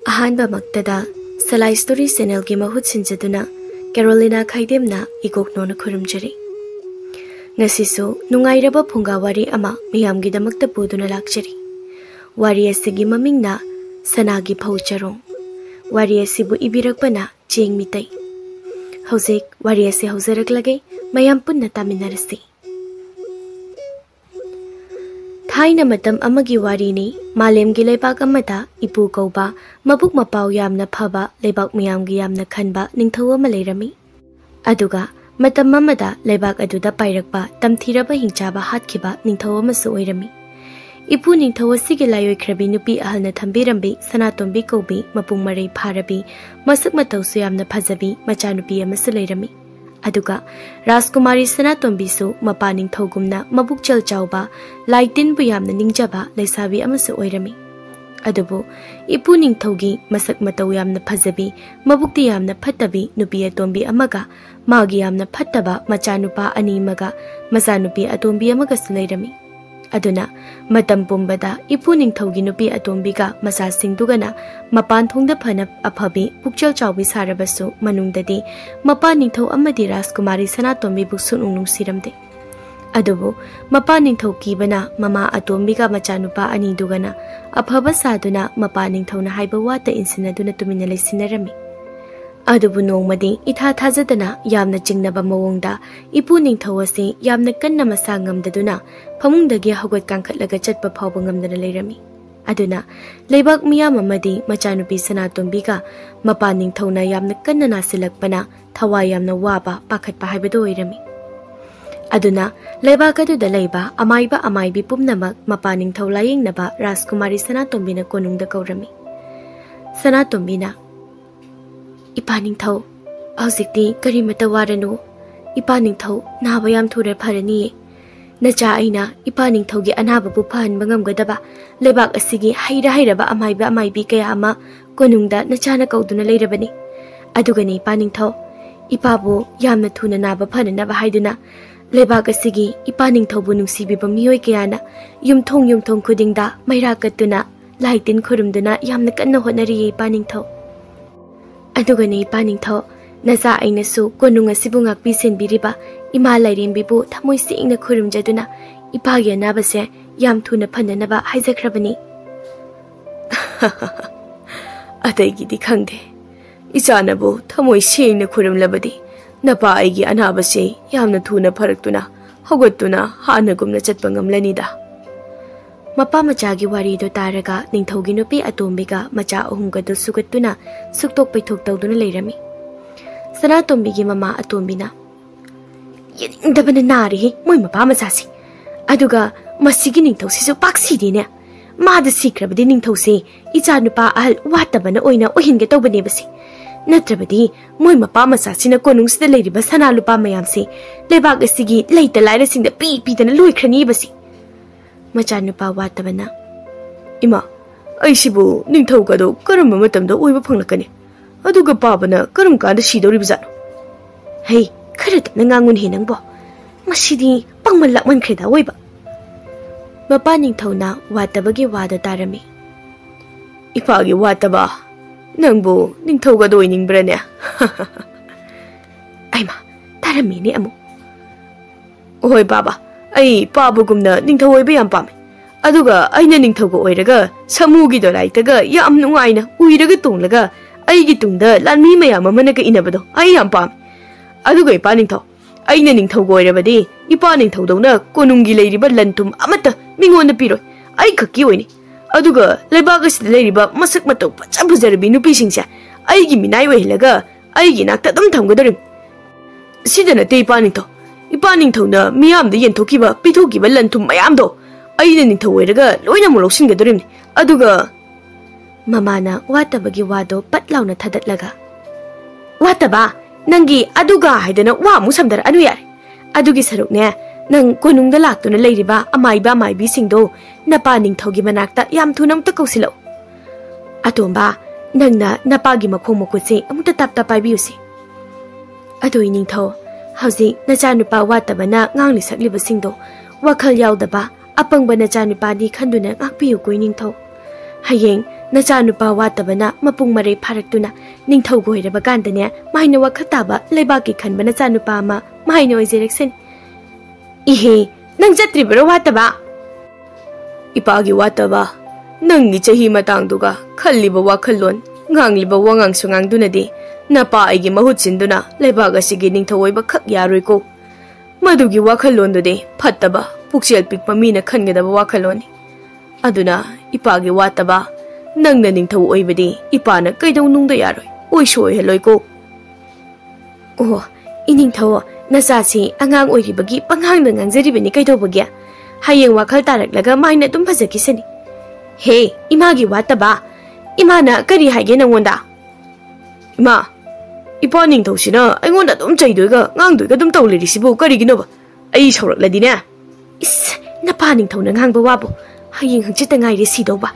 Ahanba Maktada, Salai Story Channel ki mahut sinjaduna, Carolina Khaidemna igoknona khurumjari. Ngasisu nungairaba funga wari ama miyamgidamakta puduna lakjari. Wari asigi mamingna Sanagi Fou Charong. Wari asibu ibirakpana Cheng Meetei. Hauzik wari asi hauzaraklage mayam punna taminarasi. Thaina matam amagi wari ni malemgi leibak amata ipu kauba mabuk mapau yamna phaba leibak miyamgi yamna khanba ningthau ama leirami. Aduga matam amada leibak aduda pairakba tamthiraba hingchaba hatkiba ningthau amasu oirami. Ipu ningthau asigi layoikhrabi nupi ahalna thambirambi sanatombi kaubi mapung marei pharabi masak matausu yamna phajabi machanupi amasu leirami. Aduga Rajkumari Sanatombi su mapa ningthogumna mabuk chal chauba laitin bu yamna ningjaba leisabi amasu oirami. Adubu ipu ningthogi masak matau yamna phajabi mabukti yamna phattabi nupi atombi amaga magi yamna phattaba machanupa ani maga masanupi atombi amaga su leirami. Aduna matam pumbada ipu ningthogi nupi atombiga masa singdugana mapan thongda phana aphabi pukchal chawbi sarabasu manungdadi mapa ningthau amadi Rajkumari Sanatombi buksun nungsiramde. Adubu mapa ningthau kibana mama atombiga machanupa ani dugana aphaba saduna mapa ningthauna haiba wata insinaduna tumina leisinarami. Adubu nongmadi itha thajadana yamna jingnaba mawongda ipu ningthau asi yamna kanna masa ngamdaduna famungdagi hagot kankhatlaga chatpa phawba ngamdana leirami. Aduna leibak miyam amadi machanupi Sanatombiga mapa ningthauna yamna kanna nasilakpana thawai yamna waba pakhatpa haibado oirami. Aduna leibak aduda leiba amaibi pumnamak mapa ningthau layingnaba Rajkumari Sanatombina konungda kaurami. Sanatombina Ipa ningthau hauzikti karimata waranu ipa ningthau naba yam thura pharani nacha aina ipa ningthaugi anaba bu phanba ngamgadaba lebak asigi hairaba amaibi kaya ama konungda nachana kauduna leirabani. Adugani ipa ningthau ipa bu yamna thuna naba phananaba haiduna lebak asigi ipa ningthau bu nungsibiba miyoi kayana yumthong khudingda mairakatuna laitin khurumduna yamna kanna honari ipa ningthau. Adugani ipa ningthau naza ainasu konung asibu ngakpi senbiriba ima lairembibu thamoi singna khurumjaduna ipagi anabase yam thuna phananaba haijakrabani. Ataigidi khangde ichanabu thamoi singna khurumlabadi napa aigi anabase yamna thuna pharaktuna hogottuna hanagumna chatpa ngamlanida. Mapa machagi wari do taraga ningthaugi nupi atombiga macha ahumgadu sugattuna suktok paithok tawduna leirami. Sanatombigi mama atombina yedingdabana nari moi mapa machasi aduga masigi ningthausisu paksidine mada sikrabadi ningthausi icha nupa ahal watabana oina ohinge tawbane basi natrabadi moi mapa machasina konungsida leiriba sana lupa mayamsi lebak asigi leita laira singda pidana loikrani basi. Machanupa watabana Ima aisibu ningthaugado karamba matamda oiba phanglakani aduga pabana karam kanda sidoribajano. Hey khara tapna ngangun he nangbo masidi pangmal lakman khreda oiba. Mapa ningthauna watabagi wada tarami. Ipagi wataba nangbo ningthaugado oiningbrane. Aima tarami ni amu. Oi baba ai pabugumna ningthau oiba yam pame aduga aina ningthaugo oiraga samugi do laitaga yam nungaina uiraga tonglaga aigi tungda lanmi mayam amanaga inabado ai yam pame aduga ipa ningthau aina ningthaugo oirabadi ipa ningthaudona konungi leiriba lantum amata mingonda piroi ai khakki oini aduga leibaga sida leiriba masak matau pachapujarabi nupi singsa aigi minai oilaga aigi nakta dum thamgadarim sidana te ipa ningthau ipa ningthauna miyamda yenthokiba pithokiba lanthum mayamdo aina ningthau oiraga loina mo lawsingadorimni aduga mamana watabagi wado patlauna thadatlaga wataba nangi aduga haidana wa mu samdar anu yare adugi sarukne nang konungda laktuna leiriba amaibi singdo napa ningthaugi manakta yam thunam ta kausilo atomba nangna napagi makhong mokutse amuta tapta paibiyusi adoi ningthau hauzi nachanupa watabana ngangli sakliba singdo wakhal yaudaba apangba nachanupa di khanduna ngakpiyu koi ningthau hayeng Nacha nupa watabana mapung mare pharakuna ningthau goiraba kandane maina wakhataba lebaki khanba nacha nupa ma maina oijereksen ihe nang jatribro wataba ipagi wataba nangni chahi matangduga khalliba wakhalon ngangliba wangang sungang dunadi napa aigi mahut sinduna lebaga sigi ningthau oiba khak yaroi ko madugi wakhalon dode phattaba puksel pikpa mina khangedaba wakhaloni aduna ipagi wataba nangna ningthau oibadi ipana kaidau nungda yaroi oisoi heloi ko oh iningthau nasasi angang oiribagi panghangna ngangjribani kaidobagi hayeng wakhal taraklaga maina dum phajaki he imagi wataba imana kari haige nangonda ima ipa ningthau sina aingonda dum chaidoiga ngangdoiga dum tawlerisibu kariginoba ai saurakladine is napa ningthau na ngangba wabu hayeng hangchita ngaire sidoba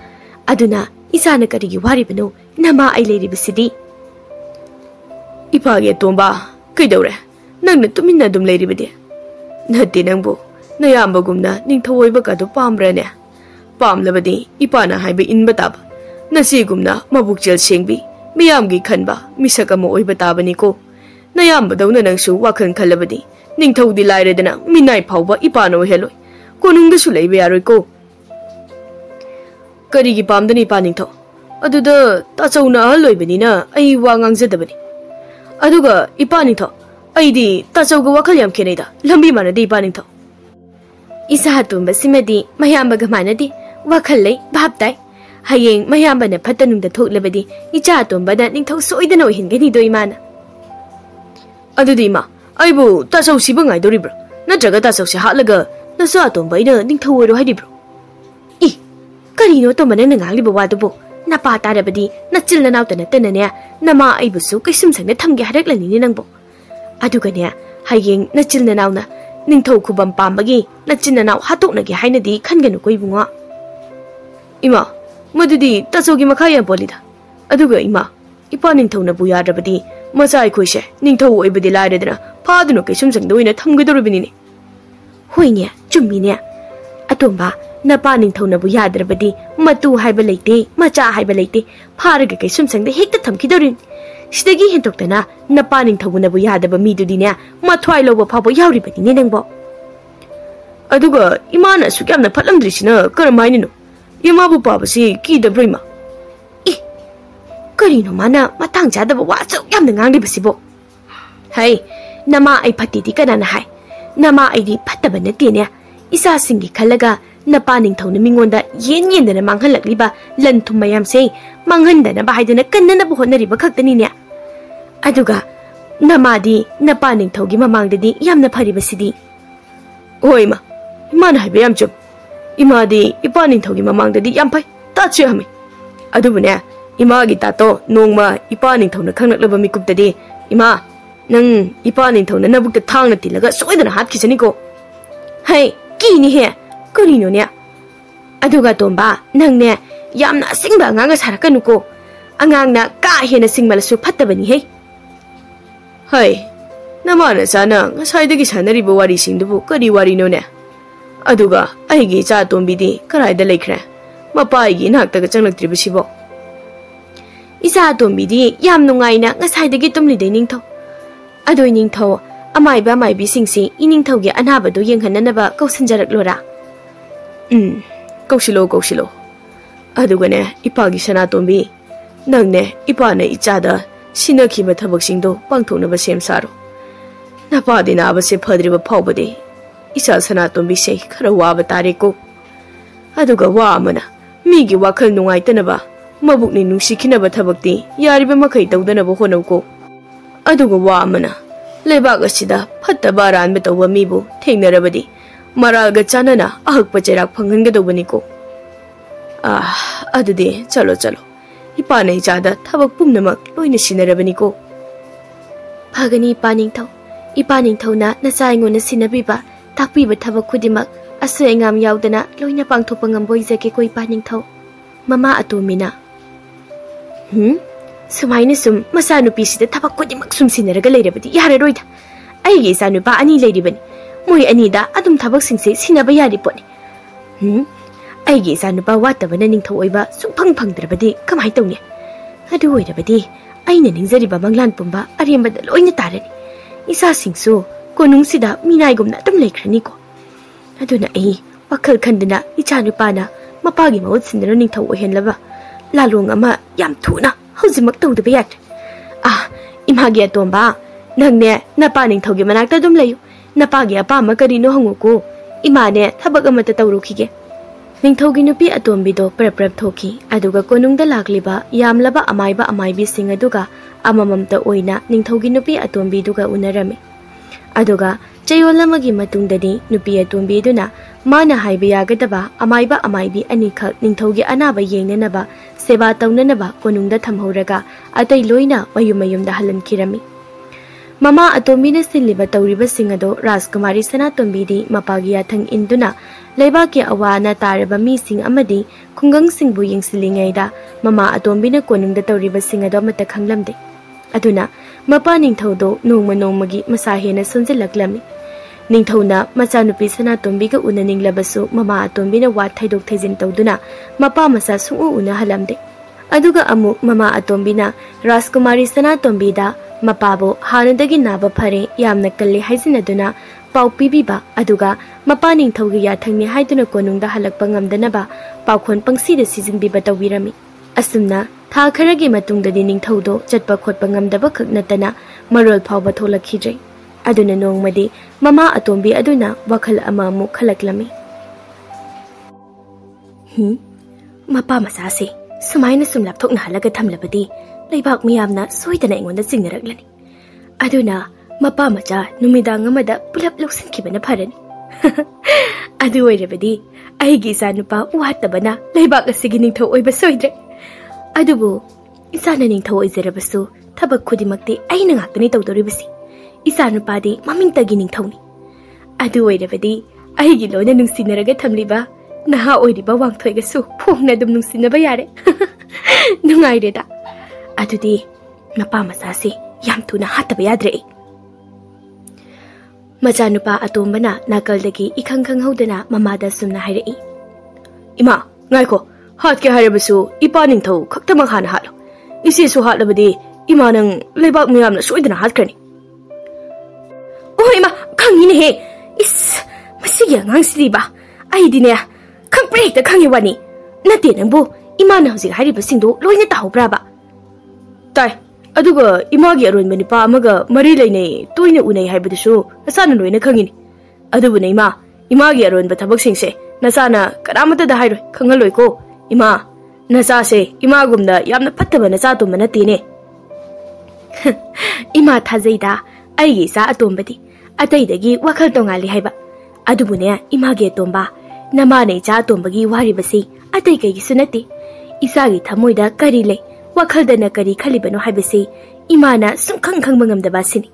aduna isana karigi waribano nama ai leiribasidi ipage tomba kaidore nangna tuminna dum leiribade natti nangbo nayambagumna ningthau oiba kadu pambrane pamlabadi ipana haibe inba taba nasigumna mabukjel sengbi miyamgi khanba misaka mo oiba tabani ko nayambadawna nangsu wakhan khalabadi ningthau di lairedana minai phauba ipano heloi konungda su leibe yaroi ko karigi pamdani pa ningthau aduda tachauna haloibanina ai wa ngangjadabani aduga ipa ningthau aidi tachauga wakhal yam khenaida lambi manadi ipa ningthau isa tumba simadi mayambaga manadi wakhal lei bhabtai hayeng mayambana phatanungda thoklabadi icha tombada ningthau soidana ohingani do imana adudi ma aibu tachau siba ngai doribra natraga tachau se hatlaga nasa tombaina ningthau oiro haidibro I karino tomana nangangliba wadubo napa tarabadi nachil nanautana tanane nama aibusu kaisum sangna thamge haraklani ni nangbo adugane hayeng nachil nanauna ningthau khubam pambagi nachin nanau hatoknagi hainadi khanganu koibunga ima madudi tachogi makhaya bolida aduga ima ipa ningthau na buyadrabadi masai khoise ningthau oibadi lairedana phadunu kaisum sangdoina thamgadorubini hoine chummine atomba napa ningthau na buyadrabadi matu haiba leite macha haiba leite pharaga kaisum sangda hekta thamkidorin sidagi hentoktana napa ningthau na buyadaba midudine mathwai loba phabo yauribani ne nangbo aduga imana sukyamna phatlamdrisina karamainino Imabu pabasi ki da brima. Karino mana matang jadaba waso yamna nganglibasibo. Hai, nama ai phatidi kanana hai. Nama ai di phattaba natene. Isa singi khalaga napa ningthau na mingonda yen manghalakliba lanthum mayam se manghandana ba haidana kannana bu honariba khaktani ne. Aduga nama di napa ningthau gi mamangdadi yamna pharibasidi. Oima, imana haibe yam chup. Imadi ipa ningthaugi mamangdadi yam phai tache hami adubune imagi tato nongma ipa ningthauna khangnaklaba mikuptadi ima nang ipa ningthauna nabukta thangna tilaga soidana hat khicani ko hai kini he karino ne aduga tomba nangne yamna singba nganga sarakanu ko angangna ka hena singmalasu phattabani he hai namana sana ngasaidagi sanariba wari singdubu kari wari no ne aduga aigi cha tombidi karaida lekhre mapa igi naktaga changlaktribasibo isa tombidi yam nungaina ngasaidagi tumlide ningthau adoi ningthau amaiba maibi singsi iningthaugi anabadu yenghananaba kausanjaraklora kaushilo aduga ne ipagi sana tombi nangne ipana ichada sinakhiba thabaksingdo pangthonaba semsaro napadina abase phadriba phawbade isa sana tombi se khara waba tare ko aduga wa amana migi wakhal nungaitanaba mabukni nungsikhinaba thabakti yariba makai tawdanaba honauko aduga wa amana lebak asida phattaba ranba tawba mibu thengnarabadi maralga chanana ahakpa cherak phanghangadobani ko adude chalo ipana ichada thabak pumnamak loina sinarabani ko phagani ipaningthau na nasaingona sinabiba takpiba thabak khudimak asoi ngam yaudana loina pangthopa ngamboi jake koi paningthau mama atomina sumaina sum masa nupi sida thabak khudimak sum sinaraga leirabadi yararoida aige sa nupa ani leiribani moi ani da adum thabak singse sinaba yari poni ꯑꯩꯒꯤ ꯏꯆꯥꯅꯨꯄꯥ ꯋꯥꯠꯇꯕꯅ ꯅꯤꯡꯊꯧ ꯑꯣꯏꯕ ꯁꯨꯡꯐꯪ ꯐꯪꯗ꯭ꯔꯕꯗꯤ ꯀꯃꯥꯏ ꯇꯧꯅꯤ? ꯑꯗꯨ ꯑꯣꯏꯔꯕꯗꯤ ꯑꯩꯅ ꯅꯤꯡꯖꯔꯤꯕ ꯃꯪꯂꯥꯟ ꯄꯨꯝꯕ ꯑꯔꯦꯝꯕꯗ ꯂꯣꯏꯅ ꯇꯥꯔꯅꯤ. ꯏꯆꯥꯁꯤꯡꯁꯨ ꯀꯣꯅꯨꯡꯁꯤꯗ ꯃꯤꯅꯥꯏꯒꯨꯝꯅ ꯑꯗꯨꯝ ꯂꯩꯈ꯭ꯔꯅꯤꯀꯣ. ꯑꯗꯨꯅ ꯑꯩ ꯋꯥꯈꯜ ꯈꯟꯗꯨꯅ ꯏꯆꯥꯅꯨꯄꯥꯅ ꯃꯄꯥꯒꯤ ꯃꯍꯨꯠ ꯁꯤꯟꯗꯨꯅ ꯅꯤꯡꯊꯧ ꯑꯣꯏꯍꯟꯂꯕ ꯂꯥꯂꯣꯡ ꯑꯃ ꯌꯥꯝ ꯊꯨꯅ ꯍꯧꯖꯤꯛꯃꯛ ꯇꯧꯗꯕ ꯌꯥꯗ꯭ꯔꯦ. 이마기 아톰바 ꯅꯪꯅꯦ ꯅꯄꯥ ꯅꯤꯡꯊꯧꯒꯤ ꯃꯅꯥꯛꯇ ꯑꯗꯨꯝ ꯂꯩꯌꯨ. ꯅꯄꯥꯒꯤ ꯑꯄꯥꯝꯕ ꯀꯔꯤꯅꯣ ꯍꯪꯉꯨꯀꯣ. ꯏꯃꯥꯅꯦ ꯊꯕꯛ ꯑꯃꯠꯇ ꯇꯧꯔꯨꯈꯤꯒꯦ. ꯅꯤꯡꯊꯧꯒꯤ ꯅꯨꯄꯤ ꯑꯇꯣꯝꯕꯤꯗꯣ ꯄ꯭ꯔꯞ ꯊꯣꯛꯈꯤ. ꯑꯗꯨꯒ ꯀꯣꯅꯨꯡꯗ ꯂꯥꯛꯂꯤꯕ ꯌꯥꯝꯂꯕ ꯑꯃꯥꯏꯕ ꯑꯃꯥꯏꯕꯤꯁꯤꯡ ꯑꯗꯨꯒ ꯑꯃꯃꯝꯇ ꯑꯣꯏꯅ ꯅꯤꯡꯊꯧꯒꯤ ꯅꯨꯄꯤ ꯑꯇꯣꯝꯕꯤꯗꯨꯒ ꯎꯅꯔꯝꯃꯤ. ꯑꯗꯨꯒ ꯆꯌꯣꯜ ꯑꯃꯒꯤ ꯃꯇꯨꯡꯗꯗꯤ ꯅꯨꯄꯤ ꯑꯇꯣꯝꯕꯤꯗꯨꯅ ꯃꯥꯅ ꯍꯥꯏꯕ ꯌꯥꯒꯗꯕ ꯑꯃꯥꯏꯕ ꯑꯃꯥꯏꯕꯤ ꯑꯅꯤꯈꯛ ꯅꯤꯡꯊꯧꯒꯤ ꯑꯅꯥꯕ ꯌꯦꯡꯅꯅꯕ ꯁꯦꯕꯥ ꯇꯧꯅꯅꯕ ꯀꯣꯅꯨꯡꯗ ꯊꯝꯍꯧꯔꯒ ꯑꯇꯩ ꯂꯣꯏꯅ ꯃꯌꯨꯝꯗ ꯍꯜꯍꯟꯈꯤꯔꯝꯃꯤ. ꯃꯃꯥ ꯑꯇꯣꯝꯕꯤꯅ ꯁꯤꯜꯂꯤꯕ ꯇꯧꯔꯤꯕꯁꯤꯡ ꯑꯗꯣ ꯔꯥꯖꯀꯨꯃꯥꯔꯤ ꯁꯅꯥꯇꯣꯝꯕꯤꯗꯤ ꯃꯄꯥꯒꯤ ꯌꯥꯊꯪ ꯏꯟꯗꯨꯅ ꯂꯩꯕꯥꯛꯀꯤ ꯑꯋꯥ ꯑꯅꯥ ꯇꯥꯔꯕ ꯃꯤꯁꯤꯡ ꯑꯃꯗꯤ ꯈꯨꯡꯒꯪꯁꯤꯡꯕꯨ ꯌꯦꯡꯁꯤꯜꯂꯤꯉꯩꯗ ꯃꯃꯥ ꯑꯇꯣꯝꯕꯤꯅ ꯀꯣꯅꯨꯡꯗ ꯇꯧꯔꯤꯕꯁꯤꯡ ꯑꯗꯣ ꯑꯃꯠꯇ ꯈꯪꯂꯝꯗꯦ. ꯑꯗꯨꯅ ꯃꯄꯥ ꯅꯤꯡꯊꯧꯗꯣ ꯅꯣꯡꯃ ꯅꯣꯡꯃꯒꯤ ꯃꯁꯥ ꯍꯦꯟꯅ ꯁꯣꯟꯖꯤꯜꯂꯛꯂꯝꯃꯤ. ꯅꯤꯡꯊꯧꯅ ꯃꯆꯥꯅꯨꯄꯤ ꯁꯅꯥꯇꯣꯝꯕꯤꯒ ꯎꯅꯅꯤꯡꯂꯕꯁꯨ ꯃꯃꯥ ꯑꯇꯣꯝꯕꯤꯅ ꯋꯥ ꯊꯩꯗꯣꯛ ꯊꯩꯖꯤꯟ ꯇꯧꯗꯨꯅ ꯃꯄꯥ ꯃꯆꯥ ꯁꯨꯡꯎ ꯎꯅꯍꯜꯂꯝꯗꯦ. ꯑꯗꯨꯒ ꯑꯃꯨꯛ ꯃꯃꯥ ꯑꯇꯣꯝꯕꯤꯅ ꯔꯥꯖꯀꯨꯃꯥꯔꯤ ꯁꯅꯥꯇꯣꯝꯕꯤꯗ ꯃꯄꯥꯕꯨ ꯍꯥꯟꯅꯗꯒꯤ ꯅꯥꯕ ꯐꯔꯦ ꯌꯥꯝꯅ ꯀꯜꯂꯦ ꯍꯥꯏꯖꯤꯟꯅꯗꯨꯅ ꯄꯥꯎ ꯄꯤꯕꯤꯕ ꯑꯗꯨꯒ ꯃꯄꯥ ꯅꯤꯡꯊꯧꯒꯤ ꯌꯥꯊꯪꯅꯤ ꯍꯥꯏꯗꯨꯅ ꯀꯣꯅꯨꯡꯗ ꯍꯜꯂꯛꯄ ꯉꯝꯗꯅꯕ ꯄꯥꯎꯈꯣꯟ ꯄꯪꯁꯤꯗ ꯁꯤꯖꯤꯟꯕꯤꯕ ꯇꯧꯕꯤꯔꯝꯃꯤ. ꯑꯁꯨꯝꯅ ꯊꯥ ꯈꯔꯒꯤ ꯃꯇꯨꯡꯗꯗꯤ ꯅꯤꯡꯊꯧꯗꯣ ꯆꯠꯄ ꯈꯣꯠꯄ ꯉꯝꯗꯕ ꯈꯛ ꯅꯠꯇꯅ ꯃꯔꯣꯜ ꯐꯥꯎꯕ ꯊꯣꯛꯂꯛꯈꯤꯗ꯭ꯔꯦ. ꯑꯗꯨꯅ ꯅꯣꯡꯃꯗꯤ ꯃꯃꯥ ꯑꯇꯣꯝꯕꯤ ꯑꯗꯨꯅ ꯋꯥꯈꯜ ꯑꯃ ꯑꯃꯨꯛ ꯈꯜꯂꯛꯂꯝꯃꯤ. ꯃꯄꯥ ꯃꯆꯥꯁꯦ ꯁꯨꯃꯥꯏꯅ ꯁꯨꯝ ꯂꯥꯞꯊꯣꯛꯅ ꯍꯜꯂꯒ ꯊꯝꯂꯕꯗꯤ ꯂꯩꯕꯥꯛ ꯃꯤꯌꯥꯝꯅ ꯁꯣꯏꯗꯅ ꯑꯩꯉꯣꯟꯗ ꯆꯤꯡꯅꯔꯛꯂꯅꯤ. ꯑꯗꯨꯅ ꯃꯄꯥ ꯃꯆꯥ ꯅꯨꯃꯤꯗꯥꯡ ꯑꯃꯗ ꯄꯨꯂꯞ ꯂꯧꯁꯤꯟꯈꯤꯕꯅ ꯐꯔꯅꯤ. ꯑꯗꯨ ꯑꯣꯏꯔꯕꯗꯤ ꯑꯩꯒꯤ ꯏꯆꯥꯅꯨꯄꯥ ꯋꯥꯠꯇꯕꯅ ꯂꯩꯕꯥꯛ ꯑꯁꯤꯒꯤ ꯅꯤꯡꯊꯧ ꯑꯣꯏꯕ ꯁꯣꯏꯗ꯭ꯔꯦ. ꯑꯗꯨꯕꯨ ꯏꯆꯥꯅ ꯅꯤꯡꯊꯧ ꯑꯣꯏꯖꯔꯕꯁꯨ ꯊꯕꯛ ꯈꯨꯗꯤꯡꯃꯛꯇꯤ ꯑꯩꯅ ꯉꯥꯛꯇꯅꯤ ꯇꯧꯗꯣꯔꯤꯕꯁꯤ. ꯏꯆꯥꯅꯨꯄꯥꯗꯤ ꯃꯃꯤꯡꯇꯒꯤ ꯅꯤꯡꯊꯧꯅꯤ. ꯑꯗꯨ ꯑꯣꯏꯔꯕꯗꯤ ꯑꯩꯒꯤ ꯂꯣꯏꯅ ꯅꯨꯡꯁꯤꯅꯔꯒ ꯊꯝꯂꯤꯕ ꯅꯍꯥ ꯑꯣꯏꯔꯤꯕ ꯋꯥꯡꯊꯣꯏꯒꯁꯨ ꯐꯣꯡꯅ ꯑꯗꯨꯝ ꯅꯨꯡꯁꯤꯅꯕ ꯌꯥꯔꯦ. ꯅꯨꯡꯉꯥꯏꯔꯦꯗ. ꯑꯗꯨꯗꯤ ꯃꯄꯥ ꯃꯆꯥꯁꯤ ꯌꯥꯝ ꯊꯨꯅ ꯍꯥꯠꯇꯕ ꯌꯥꯗ꯭ꯔꯦ. ꯃꯆꯥꯅꯨꯄꯥ ꯑꯇꯣꯝꯕꯅ ꯅꯥꯀꯜꯗꯒꯤ ꯏꯈꯪ ꯈꯪꯍꯧꯗꯅ ꯃꯃꯥꯗ ꯁꯨꯝꯅ ꯍꯥꯏꯔꯛꯏ. ꯏꯃꯥ ꯉꯥꯏꯈꯣ, ꯍꯥꯠꯀꯦ ꯍꯥꯏꯔꯕꯁꯨ ꯏꯄꯥ ꯅꯤꯡꯊꯧ ꯈꯛꯇꯃꯛ ꯍꯥꯟꯅ ꯍꯥꯠꯂꯣ. ꯏꯆꯦꯁꯨ ꯍꯥꯠꯂꯕꯗꯤ ꯏꯃꯥ ꯅꯪ ꯂꯩꯕꯥꯛ ꯃꯌꯥꯝꯅ ꯁꯣꯏꯗꯅ ꯍꯥꯠꯈ꯭ꯔꯅꯤ. ꯏꯃꯥ ꯈꯪꯉꯤꯅꯦꯍꯦ. ꯏꯁ ꯃꯁꯤꯒꯤ ꯑꯉꯥꯡꯁꯤꯗꯤꯕ ꯑꯩꯗꯤꯅꯦ ꯈꯪꯄ꯭ꯔꯦ ꯍꯦꯛꯇ ꯈꯪꯉꯤ ꯋꯥꯅꯤ. ꯅꯠꯇꯦ ꯅꯪꯕꯨ ꯏꯃꯥꯅ ꯍꯧꯖꯤꯛ ꯍꯥꯏꯔꯤꯕꯁꯤꯡꯗꯣ ꯂꯣꯏꯅ ꯇꯥꯍꯧꯕ꯭ꯔꯥꯕ? ꯇꯥꯏ. ꯑꯗꯨꯒ ꯏꯃꯥꯒꯤ ꯑꯔꯣꯟꯕ ꯅꯨꯄꯥ ꯑꯃꯒ ꯃꯔꯤ ꯂꯩꯅꯩ, ꯇꯣꯏꯅ ꯎꯅꯩ ꯍꯥꯏꯕꯗꯨꯁꯨ ꯅꯆꯥꯅ ꯂꯣꯏꯅ ꯈꯪꯉꯤꯅꯤ. ꯑꯗꯨꯕꯨꯅ ꯏꯃꯥꯒꯤ ꯑꯔꯣꯟꯕ ꯊꯕꯛꯁꯤꯡꯁꯦ ꯅꯆꯥꯅ ꯀꯅꯥꯃꯠꯇꯗ ꯍꯥꯏꯔꯣꯏ, ꯈꯪꯍꯜꯂꯣꯏꯀꯣ. ꯏꯃꯥ, ꯅꯆꯥꯁꯦ ꯏꯃꯥꯒꯨꯝꯅ ꯌꯥꯝꯅ ꯐꯠꯇꯕ ꯅꯆꯥ ꯑꯇꯣꯝꯕ ꯅꯠꯇꯦꯅꯦ. ꯏꯃꯥ ꯊꯥꯖꯩꯗ. ꯑꯩꯒꯤ ꯏꯆꯥ ꯑꯇꯣꯝꯕꯗꯤ ꯑꯇꯩꯗꯒꯤ ꯋꯥꯈꯜ ꯇꯣꯡꯉꯥꯜꯂꯤ ꯍꯥꯏꯕ. ꯑꯗꯨꯕꯨꯅꯦ ꯏꯃꯥꯒꯤ ꯑꯇꯣꯝꯕ, ꯅꯃꯥꯅ ꯏꯆꯥ ꯑꯇꯣꯝꯕꯒꯤ ꯋꯥꯔꯤꯕꯁꯤ ꯑꯇꯩ ꯀꯩꯒꯤꯁꯨ ꯅꯠꯇꯦ. ꯏꯆꯥꯒꯤ ꯊꯃꯣꯏꯗ ꯀꯔꯤ ꯂꯩ, ꯋꯥꯈꯜꯗꯅ ꯀꯔꯤ ꯈꯜꯂꯤꯕꯅꯣ ꯍꯥꯏꯕꯁꯤ ꯏꯃꯥꯅ ꯁꯨꯡꯈꯪ ꯈꯪꯕ ꯉꯝꯗꯕ ꯑꯁꯤꯅꯤ.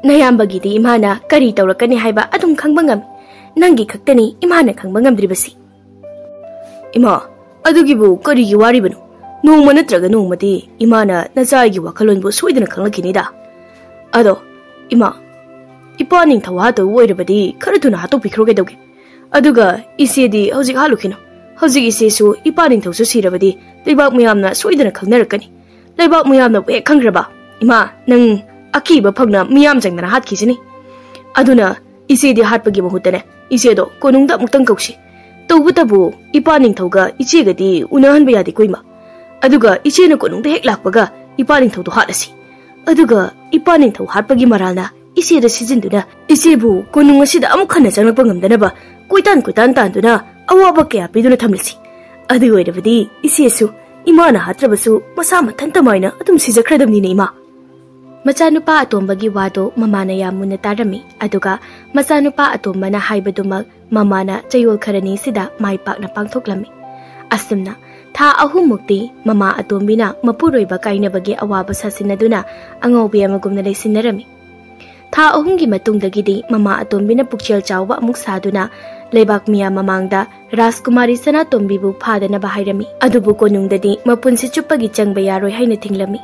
ꯅꯌꯥꯝꯕꯒꯤꯗꯤ ꯏꯃꯥꯅ ꯀꯔꯤ ꯇꯧꯔꯛꯀꯅꯤ ꯍꯥꯏꯕ ꯑꯗꯨꯝ ꯈꯪꯕ ꯉꯝꯃꯤ. ꯅꯪꯒꯤ ꯈꯛꯇꯅꯤ ꯏꯃꯥꯅ ꯈꯪꯕ ꯉꯝꯗ꯭ꯔꯤꯕꯁꯤ. ꯏꯃꯥ, ꯑꯗꯨꯒꯤꯕꯨ ꯀꯔꯤꯒꯤ ꯋꯥꯔꯤꯕꯅꯣ? ꯅꯣꯡꯃ ꯅꯠꯇ꯭ꯔꯒ ꯅꯣꯡꯃꯗꯤ ꯏꯃꯥꯅ ꯅꯆꯥꯒꯤ ꯋꯥꯈꯜꯂꯣꯟꯕꯨ ꯁꯣꯏꯗꯅ ꯈꯪꯂꯛꯈꯤꯅꯤꯗ. ꯑꯗꯣ ꯏꯃꯥ, ꯏꯄꯥ ꯅꯤꯡꯊꯧ ꯍꯥꯠꯇꯕ ꯑꯣꯏꯔꯕꯗꯤ ꯈꯔ ꯊꯨꯅ ꯍꯥꯠꯇꯣꯛꯄꯤꯈ꯭ꯔꯣ ꯀꯩꯗꯧꯒꯦ? ꯑꯗꯨꯒ ꯏꯆꯦꯗꯤ ꯍꯧꯖꯤꯛ ꯍꯥꯠꯂꯨꯈꯤꯅꯣ. ꯍꯧꯖꯤꯛ ꯏꯆꯦꯁꯨ ꯏꯄꯥ ꯅꯤꯡꯊꯧꯁꯨ ꯁꯤꯔꯕꯗꯤ ꯂꯩꯕꯥꯛ ꯃꯌꯥꯝꯅ ꯁꯣꯏꯗꯅ ꯈꯪꯅꯔꯛꯀꯅꯤ. ꯂꯩꯕꯥꯛ ꯃꯌꯥꯝꯅꯕꯨ ꯍꯦꯛ ꯈꯪꯈ꯭ꯔꯕ ꯏꯃꯥ ꯅꯪ ꯑꯀꯤꯕ ꯐꯪꯅ ꯃꯤꯌꯥꯝ ꯆꯪꯗꯅ ꯍꯥꯠꯈꯤꯁꯤꯅꯤ. ꯑꯗꯨꯅ ꯏꯆꯦꯗꯤ ꯍꯥꯠꯄꯒꯤ ꯃꯍꯨꯠꯇꯅꯦ ꯏꯆꯦꯗꯣ ꯀꯣꯅꯨꯡꯗ ꯑꯃꯨꯛꯇꯪ ꯀꯧꯁꯤ. ꯇꯧꯕꯇꯕꯨ ꯏꯄꯥ ꯅꯤꯡꯊꯧꯒ ꯏꯆꯦꯒꯗꯤ ꯎꯅꯍꯟꯕ ꯌꯥꯗꯦꯀꯣ ꯏꯃꯥ. ꯑꯗꯨꯒ ꯏꯆꯦꯅ ꯀꯣꯅꯨꯡꯗ ꯍꯦꯛ ꯂꯥꯛꯄꯒ ꯏꯄꯥ ꯅꯤꯡꯊꯧꯗꯣ ꯍꯥꯠꯂꯁꯤ. ꯑꯗꯨꯒ ꯏꯄꯥ ꯅꯤꯡꯊꯧ ꯍꯥꯠꯄꯒꯤ ꯃꯔꯥꯜꯅ ꯏꯆꯦꯗ ꯁꯤꯖꯤꯟꯗꯨꯅ ꯏꯆꯦꯕు ꯀꯣꯅꯨꯡ ꯑꯁꯤꯗ ꯑꯃꯨꯛ ꯍꯟꯅ ꯆꯪꯂꯛꯄ ꯉꯝꯗꯅꯕ ꯀꯣꯏꯇꯥꯟ ꯇꯥꯟꯗꯨꯅ ꯑꯋꯥꯕ ꯀꯌꯥ ꯄꯤꯗꯨꯅ ꯊꯝꯂꯁꯤ. ꯑꯗꯨ ꯑꯣꯏꯔꯕꯗꯤ ꯏꯆꯦꯁꯨ ꯏꯃꯥꯅ ꯍꯥꯠꯇ꯭ꯔꯕꯁꯨ ꯃꯁꯥ ꯃꯊꯟꯇ ꯃꯥꯏꯅ ꯑꯗꯨꯝ ꯁꯤꯖꯈ꯭ꯔꯗꯕꯅꯤꯅꯦ ꯏꯃꯥ. ꯃꯆꯥꯅꯨꯄा ꯑꯇꯣꯝꯕꯒꯤ ꯋꯥꯗꯣ ꯃꯃꯥꯅ ꯌꯥꯝ ꯃꯨꯟꯅ ꯇꯥꯔꯝꯃꯤ. ꯑꯗꯨꯒ ꯃꯆꯥꯅꯨꯄꯥ ꯑꯇꯣꯝꯕꯅ ꯍꯥꯏꯕꯗꯨꯃꯛ ꯃꯃꯥꯅ ꯆꯌꯣꯜ ꯈꯔꯅꯤꯁꯤꯗ ꯃꯥꯏ ꯄꯥꯛꯅ ꯄꯥꯡꯊꯣꯛꯂꯝꯃꯤ. ꯑꯁꯨꯝꯅ ꯊꯥ ꯑꯍꯨꯝꯃꯨꯛꯇꯤ ꯃꯃꯥ ꯑꯇꯣꯝꯕꯤꯅ ꯃꯄꯨꯔꯣꯏꯕ ꯀꯥꯏꯅꯕꯒꯤ ꯑꯋꯥꯕ ꯁꯥꯁꯤꯟꯅꯗꯨꯅ ꯑꯉꯧꯕꯤ ꯑꯃꯒꯨꯝꯅ ꯂꯩꯁꯤꯟꯅꯔꯝꯃꯤ. ꯊꯥ ꯑꯍꯨꯝꯒꯤ ꯃꯇꯨꯡꯗꯒꯤꯗꯤ ꯃꯃꯥ ꯑꯇꯣꯝꯕꯤꯅ ꯄꯨꯛꯆꯦꯜ ꯆꯥꯎꯕ ꯑꯃꯨꯛ ꯁꯥꯗꯨꯅ ꯂꯩꯕꯥꯛ ꯃꯤꯌꯥꯝ ꯃꯃꯥꯡꯗ ꯔꯥꯖꯀꯨꯃꯥꯔꯤ ꯁꯅꯥꯇꯣꯝꯕꯤꯕꯨ ꯐꯥꯗꯅꯕ ꯍꯥꯏꯔꯝꯃꯤ. ꯑꯗꯨꯕꯨ ꯀꯣꯅꯨꯡꯗꯗꯤ ꯃꯄꯨꯟꯁꯤ ꯆꯨꯞꯄꯒꯤ ꯆꯪꯕ ꯌꯥꯔꯣꯏ ꯍꯥꯏꯅ ꯊꯤꯡꯂꯝꯃꯤ.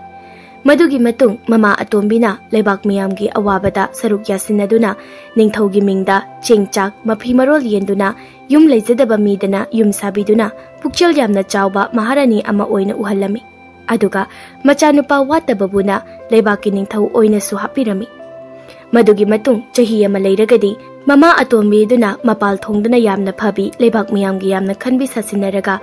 Madugi matung mama atombina lebak miyamgi awabada saruk yasinaduna ningthaugi mingda chengchak mafi marol yenduna yum leizadaba midana yum sabiduna pukchel yamna chawba maharani ama oina uhallami aduga machanupa watababuna lebaki ningthau oina su hapirami madugi matung chahi ama leiragadi mama atombiduna mapal thongdana yamna phabi lebak miyamgi yamna khanbi sasinaraga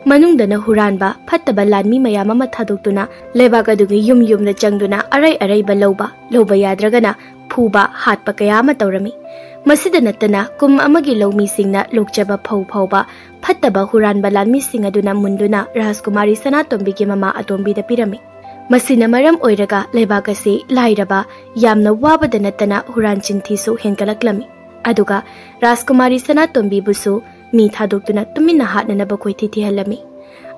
manungdana huranba phattaba lanmi mayam ama thadokduna lebak adugi yum yumna changduna arai arai ba loba yadragana phuba hatpa kayama tawrami masida natana kum amagi lawmi singna lokjaba phauba phattaba huranba lanmi singaduna munduna Rajkumari Sanatombi mama atombi da pirami masina maram oiraga lebak ase lairaba yamna wabada natana huran chinthi henkalaklami aduga Rajkumari Sanatombi busu mi thadokduna tumina hatnanaba koithi halami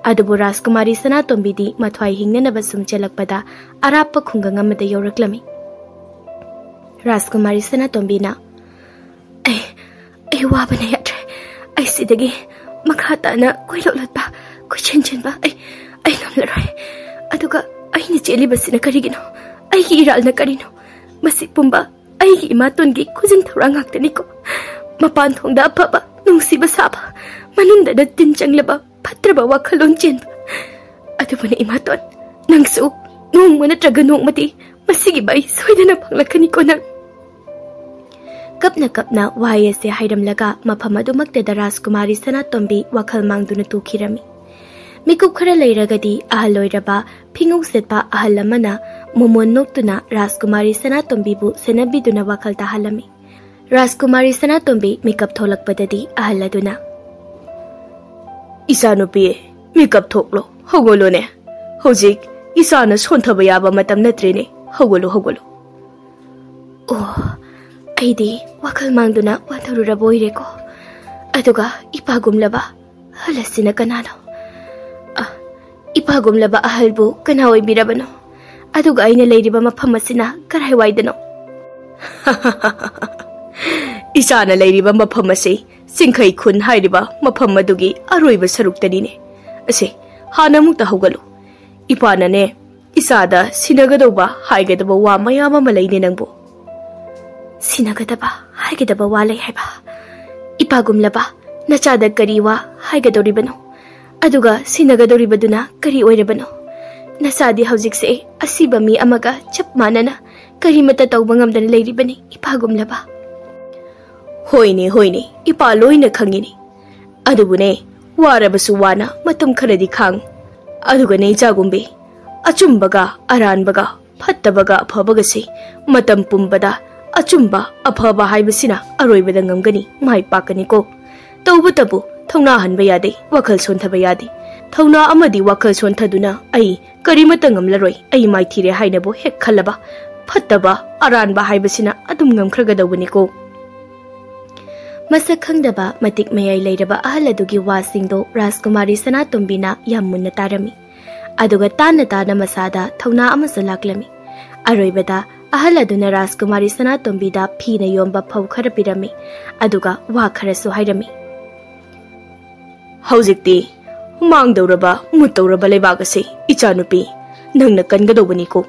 adubu Rajkumari Sanatombi di mathwai hingnanaba sum chalakpada arapa khungang amada yoraklami Rajkumari Sanatombi na ai wabana yatre ai sidagi makhata na koilotba koichenba ai ngamlarai aduga ai ni cheli basina karigino ai gi iral na karino masi pumba ai gi matongi kujin thorang haktani ko mapan thongda phaba nungsi basaba manunda da tin changlaba phatraba wakhalon chen adubane imaton nangsu nung mana traganong mati masigi bai soidana phanglakani ko nang kapna waya se hairam laga maphamadu makte da Rajkumari Sanatombi wakhal mangduna tukhirami mikup khara leiragadi ahaloiraba phingau setpa ahalamana momon noktuna Rajkumari Sanatombi bu senabiduna wakhal tahalami Rajkumari Sanatombi mikap tholakpadadi ahaladuna isanupi mikap thoklo hogolo ne hojik isana sonthaba yaba matam natrene hogolo oh aidi wakal mangduna watharura boireko aduga ipagumlaba halasina kanano ipagumlaba ahalbu kana oibirabano aduga aina leiriba mafam asina karai waidano isana leiriba mafam ase singkhai khun hairiba mafam adugi aroiba saruktani ne ase hana mukta hogalu ipana ne isada sinagadaba haigadaba wa mayama malaine nangbo sinagadaba haigadaba walai haiba ipagumlaba nachada kariwa haigadoribano aduga sinagadoribaduna kari oirabano nasadi haujikse asiba mi amaga chap manana kari mata tawba ngamdana leiribani ipagumlaba hoine ipa loina khangini adubune warabasu wana matum kharadi khang aduga nei jagumbe achumbaga aranbaga phattabaga aphabaga se matam pumbada achumba aphaba haibasina aroibada ngamgani mai pakani ko tawbutabu thongna hanba yade wakhal sonthaba yade thongna amadi wakhal sonthaduna ai karimata ngamlaroi ai mai thire hainabo hek khalaba phattaba aranba haibasina adum ngamkhragadawani ko masak khangdaba matik mayai leiraba ahaladugi wasingdo Rajkumari Sanatombi yammunna tarami aduga tana masada thongna amasa laklami aroibada ahaladuna Rajkumari Sanatombi da phina yomba phau khara pirami aduga wa kharasu hairami haujikti mangdoraba muttoraba lebagase ichanupi nangna kangadobani ko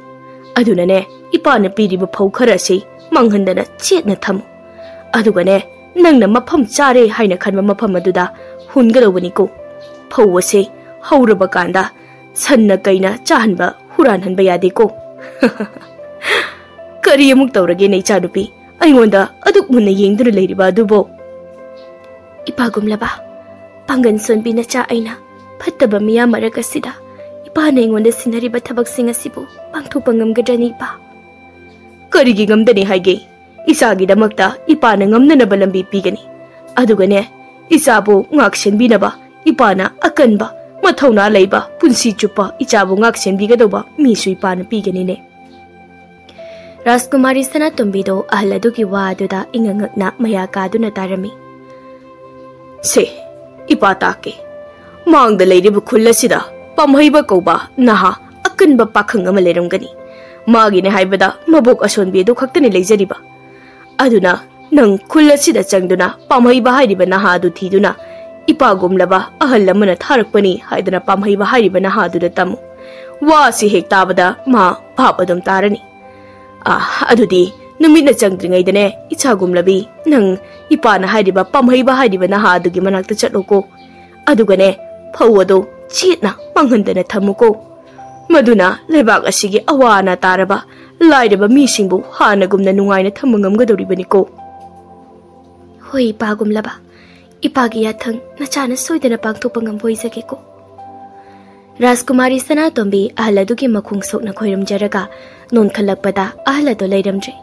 aduna ne ipana piriba phau khara se manghandana chetna tham aduga ne nangna mafam chare haina khanba mafam aduda hungadobani ko phau ase hauraba kanda sanna kaina chahanba huran hanba yade ko kari amuk tawrage nei chanupi aingonda aduk munna yengduna leiriba adubo ipagumlaba pangan sonbi na cha aina phattaba miya marakasida ipana aingonda sinariba thabak singa sibu pangthopa ngamgadani pa karigi ngamdani haige isagi damakta ipana ngamnana balambi pigani adugane isabu ngaksenbi naba ipana akanba mathawna leiba punsi chupa ichabu ngaksenbi gadoba misu ipana pigani ne Rajkumari Sanatombi do ahaladugi waduda ingangakna mayakaduna tarami se ipatake mangda leiribu khulasida pamhaiba koba naha akanba pakhang ama leramgani magi ne haibada mabok asonbi do khaktani leijariba aduna nang khulasida changduna pamhaiba hairiba naha adu thiduna ipagumlaba ahallamana tharakpani haidana pamhaiba hairiba naha adu da tamu wa si hek tabada ma भाप अदम तारनी अदुदी नुमिना चंद्रिङैदने इचागुमलबी नंग इपाना हाइरिबा पमहैबा हाइरिबा नहा अदुगी मनाक्ता चट्लोको अदुगने फौअदो चेतना मंगहन्दना थमुको मदुना लेबाक असिगी अवाना तारबा लाइरबा मीसिंबु हानगुमना नुंगाइना थमंगमगदौरिबनिको होई इपागुमलबा इपागी याथंग नचाना सोइदना पांगथोकपा ngamboi राजकुमारी सनातोंबी अहलदुगी मखुंग सोकना खोइरमजरगा नोनखलकपदा अहलदो लैरमद्रे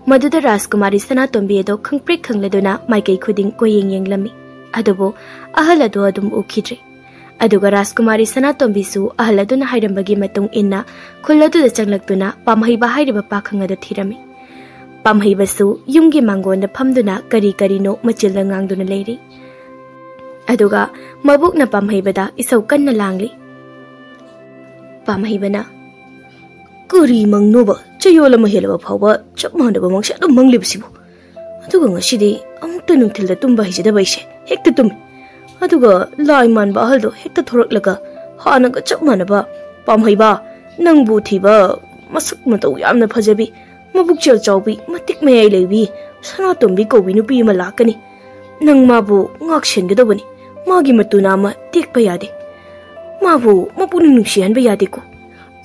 मदुदा राजकुमारी सनातोंबी अदो खंगप्रेक खंगलदुना माइकई खुदिंग कोयेंग येंगलमी अदुबो अहलदो अदुम उखिद्रे अदुगा राजकुमारी सनातोंबीसु अहलदुना हाइरमबगी मतुंग इन्ना खुल्लदुदा चंगलक्तुना पामहैबा हाइरबा पाखंगदा थिरमी पामहैबसु युमगी मांगोंदा फमदुना करी करीनो मचिलदा ngang लेरी अदुगा मबुकना पामहैबदा इसौ कन्ना लांगली पामहैबना करी मंगनोबा चयोला महेलबा फावबा चप मानबा मंगसे अदुम मंगलिबसिबो अदुगा ngasiदी अमुक्ता नुंथिलदा तुम्बा हिजदबैसे हेक्ता तुम अदुगा लाई मानबा अहलदो हेक्ता थोरक्लगा हानगा चप मानबा पामहैबा नंगबु थिबा मसक मतौ यामना फजबी मबुकचेल चाउबी मतिक मयाई लेबी सनातोंबी कौबी नुपी अमा लाकनी नंग माबु ngaksenगदबनी मागी मतुना अमा टेकपा यादे माबु मपुनि नुंसिहनबा यादेको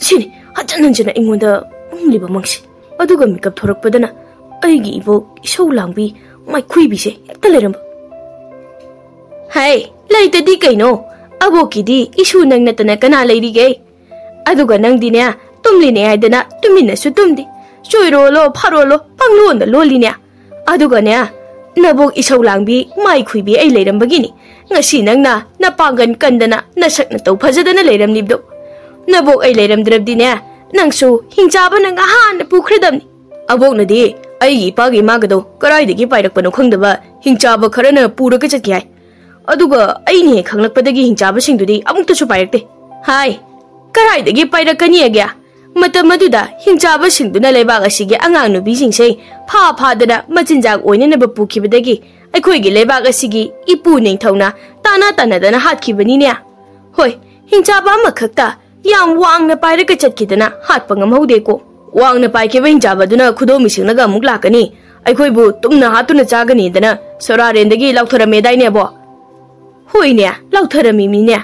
सिनि हजन हजन इंगोंदा उंगलिबा मंगसे अदुगा मेकअप थोरकपदना अइगी इबो इसौ लांबी माइखुइबिसे हेक्ता लेरमबा हाय लाइतदी कैनो अबोकीदी इशु नंग नतना कना लेरिगे अदुगा नंगदिने तुमलिने हाइदना तुमिनसु तुमदि चोइरोलो फारोलो पंगलोंदा लोलिने अदुगाने नबोक इसौ लांबी माइखुइबी अइ लेरमबगिनी ngasi nangna na pangan kandana na sakna tau phajadana leiramlibdo nabok ai leiramdrabdine nangsu hingchaba nanga han pukhredamni abok nadi ai gi pagi magado karai degi pairakpano khangdaba hingchaba kharana puraga chatki hai aduga ai ne khanglakpadagi hingchaba singdudi amukta chu pairakte hai karai degi pairakani agya matam aduda hingchaba singduna leibag asigi angang nubi singsei pha phadana machinjak oinena ba pukhibadagi अखोइगी लेबाग असिगी इपु निंथौना ताना तानादना हातखिबनिने होय हिंचाबा मखक्ता याम वांगना पाइरका चटकिदना हातपा ngमहौदेको वांगना पाइखेबा हिंचाबादुना खुदो मिसिंगनागा अमुक लाकनी अखोइबु तुमना हातुना चागनीदना सोरारेंदगी लाउथरमेदाइनेबो होइने लाउथरमीमिने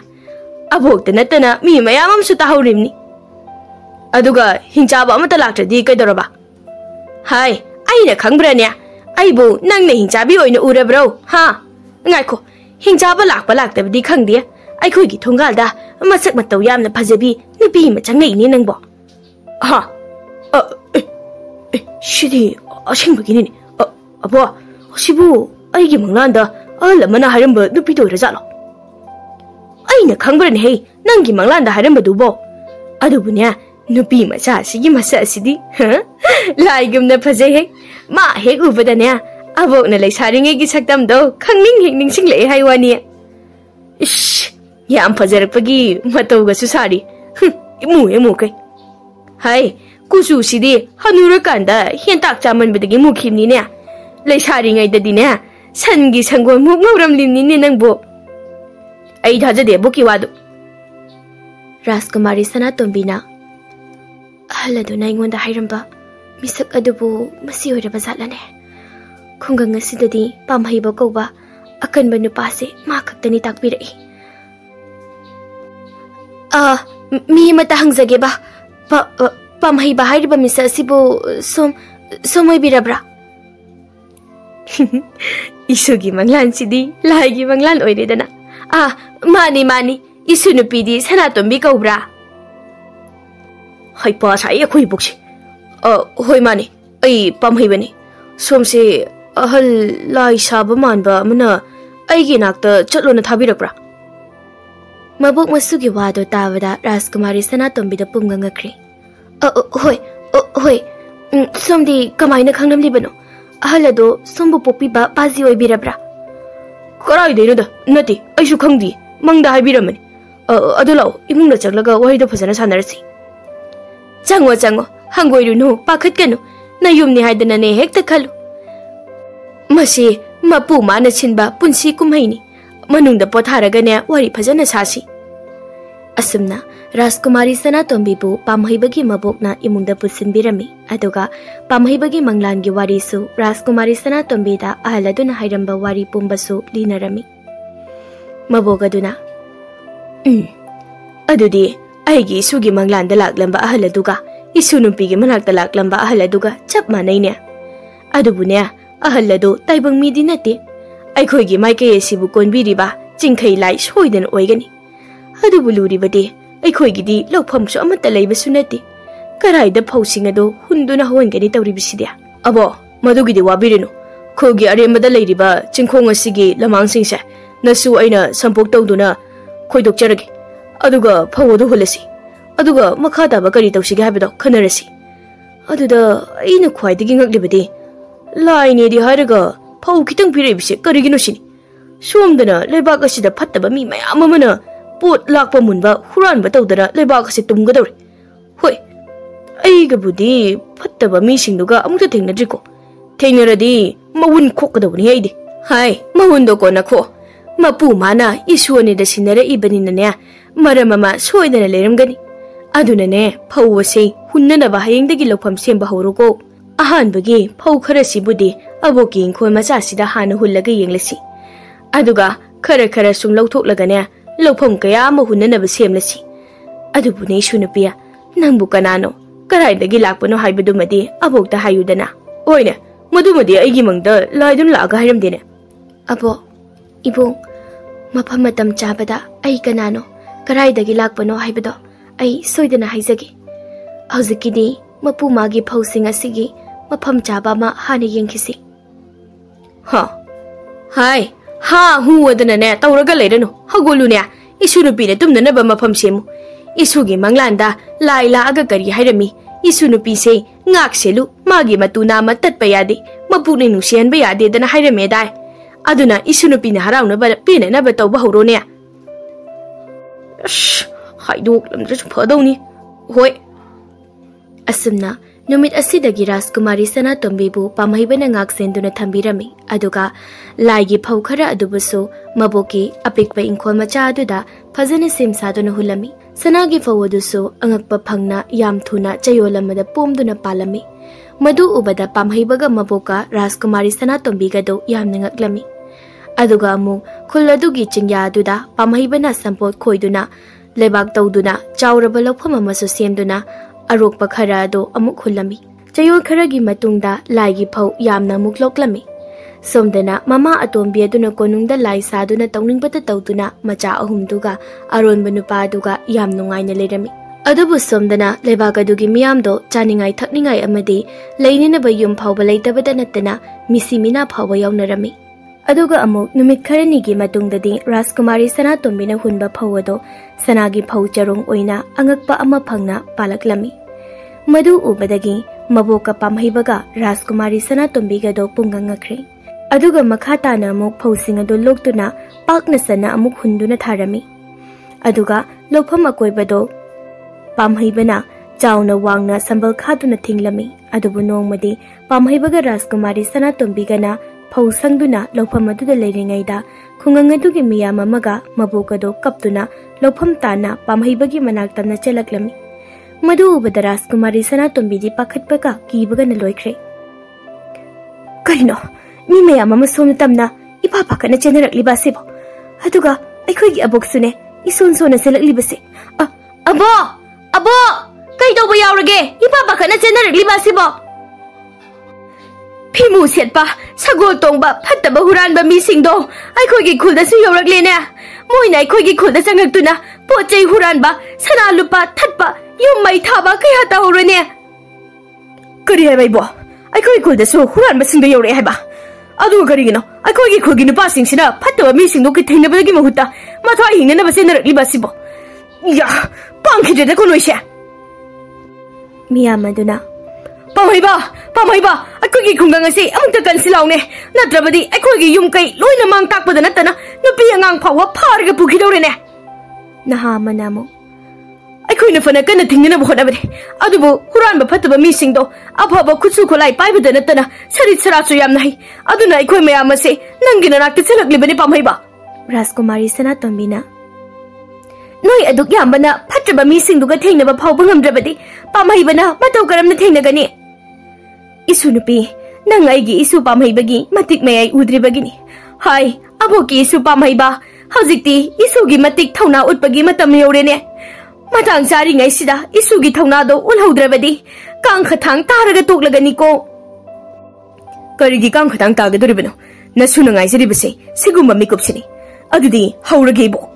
अबोक्ता नतना मी मयामम सु ताहौरिमनी अदुगा हिंचाबा अमता लाक्ट्रदी कैदरबा हाय आइना खंगब्राने अइबु नंगने हिंचाबी ओइना उरब्रो हा ngaiko हिंचाबा Lakpa लाक्तबदी खंगदे अखोइगी थोंगालदा मसक मतौ यामना फजबी नुपी म चंगैनी नंगबो हा शिदी असिंबगिनी अबो सिबु अइगी मंगलांदा अहलमना हारंब नुपी तोइरा जालो अइना खंगब्रने हे नंगी मंगलांदा हारंबदुबो अदुबुने नुपी मचा सिगी मसा सिदी लाइगुमना फजे हे मा हेक उबदने अबोकना लैसारिङैगी सक्तमदो खंगनिंग हेक निंगसिंगले हाइवानी इश याम फजरपगी मतौगसु सारी इमु कै हाय कुसु सिदी हनुरा कांदा हेंताक चामनबदगी मुखिमनीने लैसारिङैददिने सनगी संगोन मुक ngौरमलिमनीने नंगबो अइ थाजदे बोकी वादु राजकुमारी सनातोंबीना अहलदुना इंगोंदा हाइरंबा मिसक अदुबु मसी होइरबा जालाने खुंगंग असिददी पामहैबा कौबा अकनबा नुपासे मा खक्तनी ताकपिरई मी मता हंगजगेबा पामहैबा हाइरबा मिस असिबु सोम ओइबिरब्रा इसुगी मंगलान सिदी लाइगी मंगलान ओइरेदना मानी इसु नुपीदी सनातोंबी कौब्रा हाइपा साइ अखोइ बुक्से होय माने अइ पामहैबनी सोमसे अहल लाई साब मानबा मना अइगी नाक्ता चटलोना थाबिरक्रा मबुक मसुगी वादो ताबदा राजकुमारी सनातोंबीदा पुंगंगख्रे होय सोमदी कमाइना खंगनमलिबनो अहलदो सोमबु पोपिबा पाजी ओइबिरब्रा कराइदैनोदा नति अइसु खंगदि मंगदा हाइबिरमनी अदुलाउ इमुंगदा चगलगा वहिदो फजना सानरसि चंगो हंगोइरुनु पाखतकनु नयुमनि हाइदनने हेक्ता खलु मसे मपु माना छिनबा पुंसी कुमहैनी मनुंगदा पोथारगने वरी फजना सासी असुमना राजकुमारी सनातोंबीबु पामहैबगी मबोकना इमुंगदा पुसिनबिरमी अदुगा पामहैबगी मंगलानगी वारीसु राजकुमारी सनातोंबीदा अहलदुना हाइरंबा वारी पुंबसु लीनरमी मबोगदुना अदुदी अैगी इसुगी मंगलानदा लाक्लंबा अहलदुगा इसु नुपीगी मनाक्ता लाक्लंबा अहलदुगा चप मानैने अदुबुने अहलदु ताइबंग मीदी नते अैखोइगी माइके एसिबु कोनबिरिबा चिंखै लाई सोइदन ओइगनी अदुबु लुरिबदे अैखोइगिदी लौफमसु अमत्ता लैबसु नते कराइदा फौसिंग अदो हुंदुना होइगनी तौरिबिसिदे अबो मदुगिदी वाबिरिनु खोगी अरेमदा लैरिबा चिंखोंग असिगी लमांगसिंगसे नसु अइना संपोक तौदुना खोइदोकचरगे अदुगा फवदु हुलसी अदुगा मखाताबा करी तौसिगे हाबदो खनरसी अदुदा अइना ख्वाइदगी ngakliबदे लाइनेदी हारगा फौ खितंग पिरेबिसे करिगिनो सिनी सोमदना लेबाक असिदा फत्तबा मी मयाम अमना पोट लाकपा मुनबा हुरानबा तौदना लेबाक असे तुमगदौरे होय अइगबुदी फत्तबा मी सिंगदुगा अमुता थेंगनद्रिको थेंगनरदी मवुन खोकदबनी आइदे हाय मवुनदो कोना खो मपु माना इशुअनेदा सिनरा इबनिनने मरममा सोइदना लेरमगनी अदुनने फौवसे हुन्ननबा हयेंदगी लौफम सेंबा हौरोको अहानबगी फौ खरसिबुदी अबोकी इंखोय मचासिदा हाना हुल्लगा येंगलसी अदुगा खरा खरा सुं लौथोक्लगने लौफम कया अमा हुन्ननबा सेमलसी अदुबुने सुनुपिया नंबु कनानो कराइदगी लाकपनो हाइबदुमदी अबोक्ता हायुदना ओइने मदुमदी अइगी मंगदा लाइदुन लागा हाइरमदेने अबो इबो मफम मतम चाबदा अइ कनानो कराइदगी लाकपनो हाइबदो अइ सोइदना हाइजगे हौजिकिदी मपु मागी फौसिंग असिगी मफम चाबा मा हाने येंखिसी हा हाय हा हु वदनने तौरगा लेरनु हगोलुने इसुनुपीने तुमननबा मफम सेमु इसुगी मंगलांदा लाई लागा करी हाइरमी इसुनुपीसे ngakselु मागी मतुना मततपा यादे मपुने नुसियनबा यादे दना हाइरमे दाय अदुना इसुनुपीने हराउनबा पेननबा तौबा हौरोने हाइदोक्लमद्रसु फदौनी होय असुमना नुमित असिदगी राजकुमारी सनातोंबीबु पामहैबना ngaksenदुना थंबिरमी अदुगा लाइगी फौ खरा अदुबसु मबोकी अपिकपा इंखोल मचा अदुदा फजने सेमसादुना हुलमी सनागी फौ अदुसु अंगकपा फंगना याम थुना चयोलमदा पोमदुना पालमी मदु उबदा पामहैबगा मबोका राजकुमारी सनातोंबीगदो यामना ngakलमी अदुगा अमु खुल्लदुगी चिंग्या अदुदा पामहैबना संपोत खोइदुना लेबाक तौदुना चाउरबा लौफम अमसु सेमदुना अरोक खरा दो अमुक हुलमी चयोल खरगी मतुंगदा लाइगी फौ यामना अमुक लोक्लमी सोमदना ममा अतोंबी अदुना कोनुंगदा लाई सादुना तौनिंगबता तौदुना मचा अहुमदुगा अरोनबा नुपादुगा याम नुंगाइना लेरमी अदुबु सोमदना लेबाक अदुगी मियामदो चानिंगाई थकनिंगाई अमदी लेनिनबा युम फावबा लेतबदा नत्तना मिसिमिना फावबा यावनरमी अदुगा अमुक नुमित खरनिगी मतुंगददी राजकुमारी सनातोंबीना हुनबा फौवदो सनागी फौ चरोंग ओइना अंगकपा अमा फंगना पालकलमी मदु उबदगी मबोका पामहैबगा राजकुमारी सनातोंबीगदो पुंगंगख्रे अदुगा मखाताना अमुक फौसिंगदो लोक्तुना पाकना सना अमुक हुंदुना थारमी अदुगा लोफम अकोइबदो पामहैबना चाउना वांगना संबल खादुना थिंगलमी अदुबु नोंगमदी पामहैबगा राजकुमारी सनातोंबीगना फौसंगदुना लौफम अदुदा लेरिङैदा खुंगंग अदुगी मियाम अमगा मबोकदो कप्तुना लौफम ताना पामहैबगी मनाक्तमना चलक्लमी मदु उबदा राजकुमारी सनातोंबीदी पाखतपका कीबगना लोइख्रे करिनो मी मयाम अमा सोमना तमना इपा पाखना चेनरक्लिबासेबो अदुगा अैखोइगी अबोक्सुने इसोन सोना सेलक्लिबसे अबो अबो कैदौबा यावरगे इपा पाखना चेनरक्लिबासेबो फिमु सेटपा सगोल तोंबा फत्तबा हुरानबा मिसिंगदो अैखोइगी खुलदसु यौरक्लेने मोइना अैखोइगी खुलदा चंगक्तुना पोचै हुरानबा सना लुपा थत्पा युम मै थाबा कया तौरने करि हाइबो अैखोइ खुलदसु हुरानबा सिंगदो यौरे हाइबा अदु करिगिनो अैखोइगी खुलगी नुपासिंगसिना फत्तबा मिसिंगदो किथैनबदगी महुता माथा हिंगनबा सेनरक्लिबासिबो या पांखिदेदा कोनोइसे मियामदुना पामहैबा पामहैबा अैखोइगी खुंगंगसे अमुक्ता कनसिलाउने नत्रबदी अैखोइगी युम कै लोइना मांग ताकपदा नतना नुपी अंगांग फावा फारगा पुखिदौरेने नहा मनामो अैखोइना फना कन्ना थिंगनबा होनाबदे अदुबु हुरानबा फत्तबा मिसिंगदो अफबा खुसु खोलाई पाइबदा नतना सरित सरासु यामना है अदुना अैखोइ मयामसे नंगी नाकता चलक्लिबने पामहैबा राजकुमारी सनातोंबीना Noi aduk yambana phatraba mi singduga thengnaba phawba ngamdrabadi pamhaibana matau karamna thengnagani. Isu nupi nang aigi isu pamhaibagi matik mayai udribagini. Hai aboki isu pamhaiba hawjikti isugi matik thauna utpagi matam yorene. Matang sari ngai sida isugi thauna do ulhaudrabadi kang khathang taraga toklagani ko. Karigi kang khathang tagadoribano nasuna ngai jaribase sigumba mikupsini. Adudi haurage bo.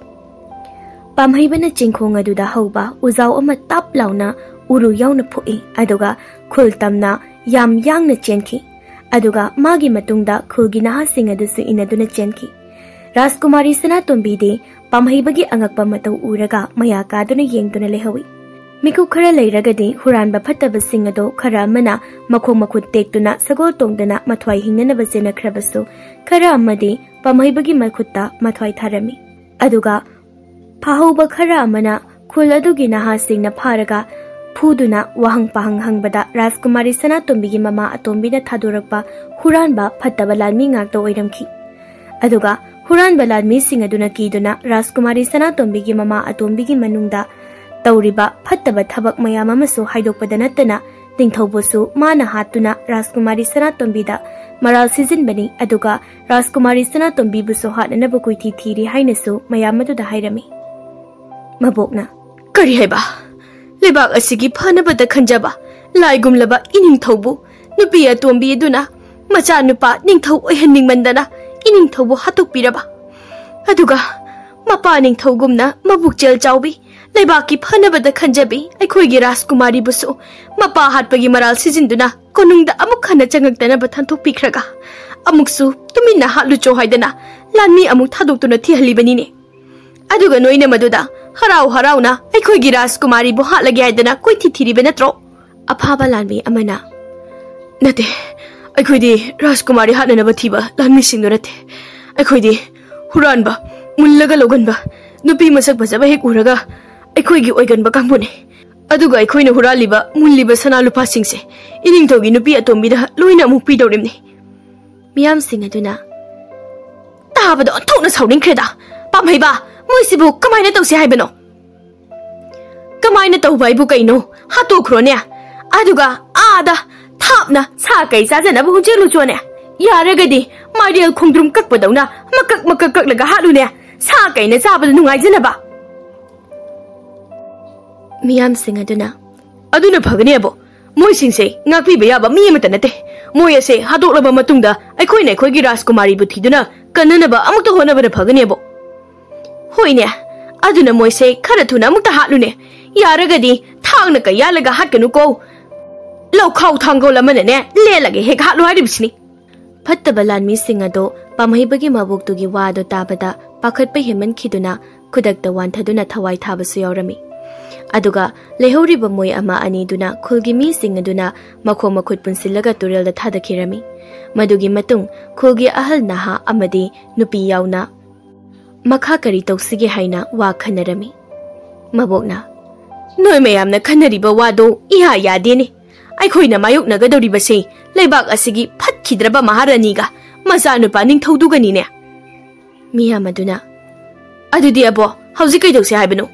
Pamhaibana chingkhong aduda hauba uzau ama tap launa uru yauna phoi aduga khul tamna yam yangna chenki aduga magi matungda khulgi naha sing adusu inaduna chenki. Rajkumari Sanatombi de pamhaibagi angakpa matau uraga maya kaduna yengduna lehawi. Miku khara leiragadi huranba phattaba sing ado khara amana makhong makhut tektuna sagol tongdana mathwai hingnanaba jenakhrabasu khara amadi pamhaibagi makhutta mathwai tharami. Aduga Pahauba khara amana khul adugi naha singna pharaga phuduna wahang pahang hangbada Rajkumari Sanatombi gi mama atombina thadorakpa huranba phattaba lanmi ngakta oiramki. Aduga huranba lanmi sing aduna kiduna Rajkumari Sanatombi gi mama atombi gi manungda tawriba phattaba thabak mayam amasu haidokpada nattana tingthaubosu mana hatuna Rajkumari Sanatombi da maral sizinbani aduga Rajkumari Sanatombi busu hatnanabu kuithi thiri hainasu mayam adu da hairami. Mabokna kari haiba lebak asigi phanabada khanjaba laigumlaba ining thaubu nupi atombi aduna macha nupa ningthau oihanning mandana ining thaubu hatokpiraba aduga mapa ning thaugumna mabuk chel chawbi lebaki phanabada khanjabi aikhoigi Rajkumari busu mapa hatpagi maral sijinduna konungda amuk khana changaktana bathanthok pikhraga amuksu tumina hatlucho haidana lanmi amuk thadoktuna thihalibani ne aduga noina maduda harau harauna aikhoigi Rajkumari bu hatlage haidana koi thithiribe natro aphaba lanmi amana nate aikhoidi Rajkumari hatnanaba thiba lanmi singdo nate aikhoidi huranba mullaga loganba nupi masak bajaba hek uraga aikhoigi oiganba kangbune aduga aikhoina huraliba mulliba sana lupa singse ining thogi nupi atombida loina amuk pidawrimni miyam sing aduna tabada onthokna sauningkreda pamhaiba moisibu kamaina tawse haibano kamaina tawba ibu kaino hatokhrone aduga ada thapna sa kai sajana bu hujelu chone yaragadi marial khongdrum kakpadawna makak laga halune sa kaina sabada nungai janaba miyam sing aduna phagani abo moi singse ngakpi ba yaba mi amata nate moi ase hadoklaba matungda aikhoina aikhoigi Rajkumari bu thiduna kananaba amukta honaba phagani abo hoine aduna moise khara thuna amukta hatlune yaragadi thangna ka yalaga hatkanu ko lokhau thangol amane ne lelage hek hatlu haribsini phattaba lanmi sing ado pamhaibagi maboktugi wado tabada pakhatpa heman khiduna khudakta wanthaduna thawai thabasu yaurami aduga lehoriba moi ama ani duna khulgi mi sing aduna makhom makhut punsilaga turel da thadakhirami madugi matung khulgi ahal naha amadi nupi yauna makha kari toksige haina wa khanarami mabokna noi mayamna khanariba wado iha yadene aikhoina mayuk nagadoriba se leibak asigi phatkidraba maharani ga maza nupa ning thawdugani ne miya maduna adudi abo hauji kai dose haibano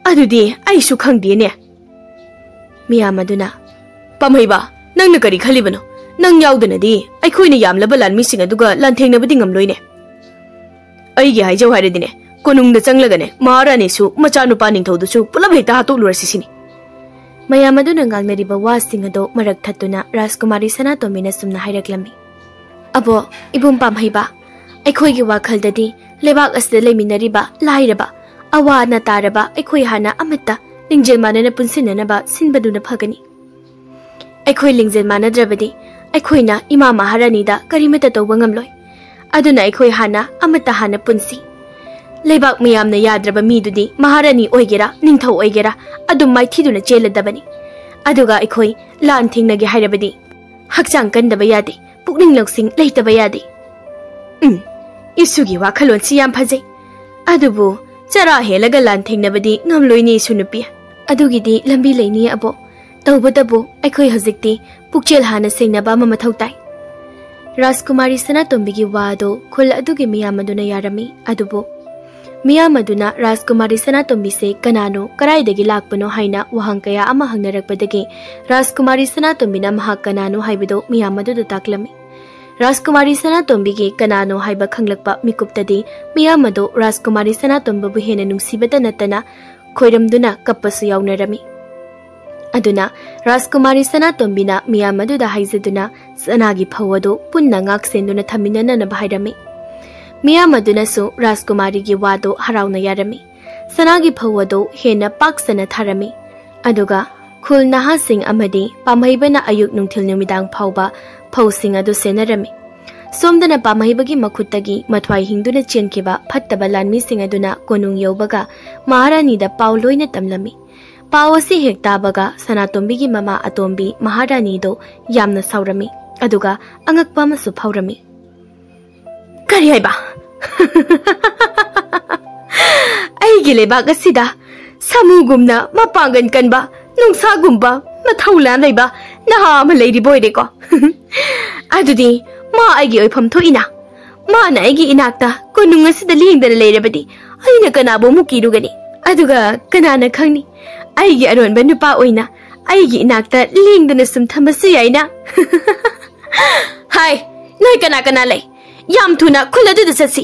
adudi aisu khangde ne miya maduna pamhaiba nangna kari khalibano nang yaudana di aikhoina yamlaba lanmi sing aduga lanthengna badi ngamloine aigi haijau haredine konungda changlagane maharani su macha nupa ning thawdusu pulab heta hatolurasi sini mayam aduna ngangnariba wa sing ado marak thatuna Rajkumari Sanatomina sumna hairaklammi abo ibum pamhaiba aikhoigi wakhaldadi lebak asde leiminariba lairaba awa na taraba aikhoi hana amata lingjel manana punsinanaba sinbaduna phagani aikhoi lingjel manadrabadi aikhoina ima maharani da karimata tawba ngamloi aduna aikhoi hana amata hana punsi leibak miyamna yadraba midudi maharani oigera ningthau oigera adum maithiduna cheladabani aduga aikhoi lan thingnagi hairabadi hakchang kandaba yade pukning loksing leitaba yade isugi wakhalon si yam phajai adubu chara helaga lan thingnabadi ngamloini sunupi adugidi lambi leini abo tawbadabu aikhoi hajikti pukchel hana sengnaba mama thautai Rajkumari Sanatombi gi wado khul adugi miyam aduna yarami adubu मियाम अदुना राजकुमारी सनातोम्बी से कनानो कराइदगी लाकपनो हाइना वहां कया अमा हंगनरकपदगी राजकुमारी सनातोम्बीना महाक कनानो हाइबदो मियाम अदुदा ताक्लमी राजकुमारी सनातोम्बी के कनानो हाइबा खंगलकपा मिकुप्तदी मियाम अदो राजकुमारी सनातोम्बबु हेना नुंसीबदा नतना खोइरमदुना कप्पसु याउनरमी अदुना राजकुमारी सनातोम्बीना मियाम अदुदा हाइजदुना सनागी फौअदो पुन्ना ngaksenदुना थमिननना बाहायरमी मियाम अदुनसु राजकुमारी की वादो हराउना यारमी सनागी फौअदो हेना पाक्सना थारमी अदुगा खुल नहासिंग अमदी पामहैबना अयुक नुंथिल नुमिदांग फाउबा फौसिंग अदु सेनरमी सोमदना पामहैबगी मखुत्तगी मथ्वाई हिंदुना चेनकेबा फत्तबा लानमीसिंग अदुना कोनुंग यौबगा महारानीदा पाउ लोइना तमलमी पाउ असि हेक ताबगा सनातोम्बीगी ममा अतोम्बी महारानीदो यामना साउरमी अदुगा अंगकपा अमसु फाउरमी करी हाइबा अैगी लेबाक असिदा सामुगुमना मपांगन कनबा नुंसागुम्बा मथौलान लैबा नहा अमा लैरिबोइरेको अदुदी मा अैगी ओइफम थोइना माना अैगी इनाक्ता कोनुंग असिदा लिंगदना लैरबदी अैना कनाबो मुकिरुगनी अदुगा कनाना खंगनी अैगी अरोनबा नुपा ओइना अैगी इनाक्ता लिंगदना सुम थमसु याइना हाय नोइ कना कना लै याम थुना खुल अदुदा चसी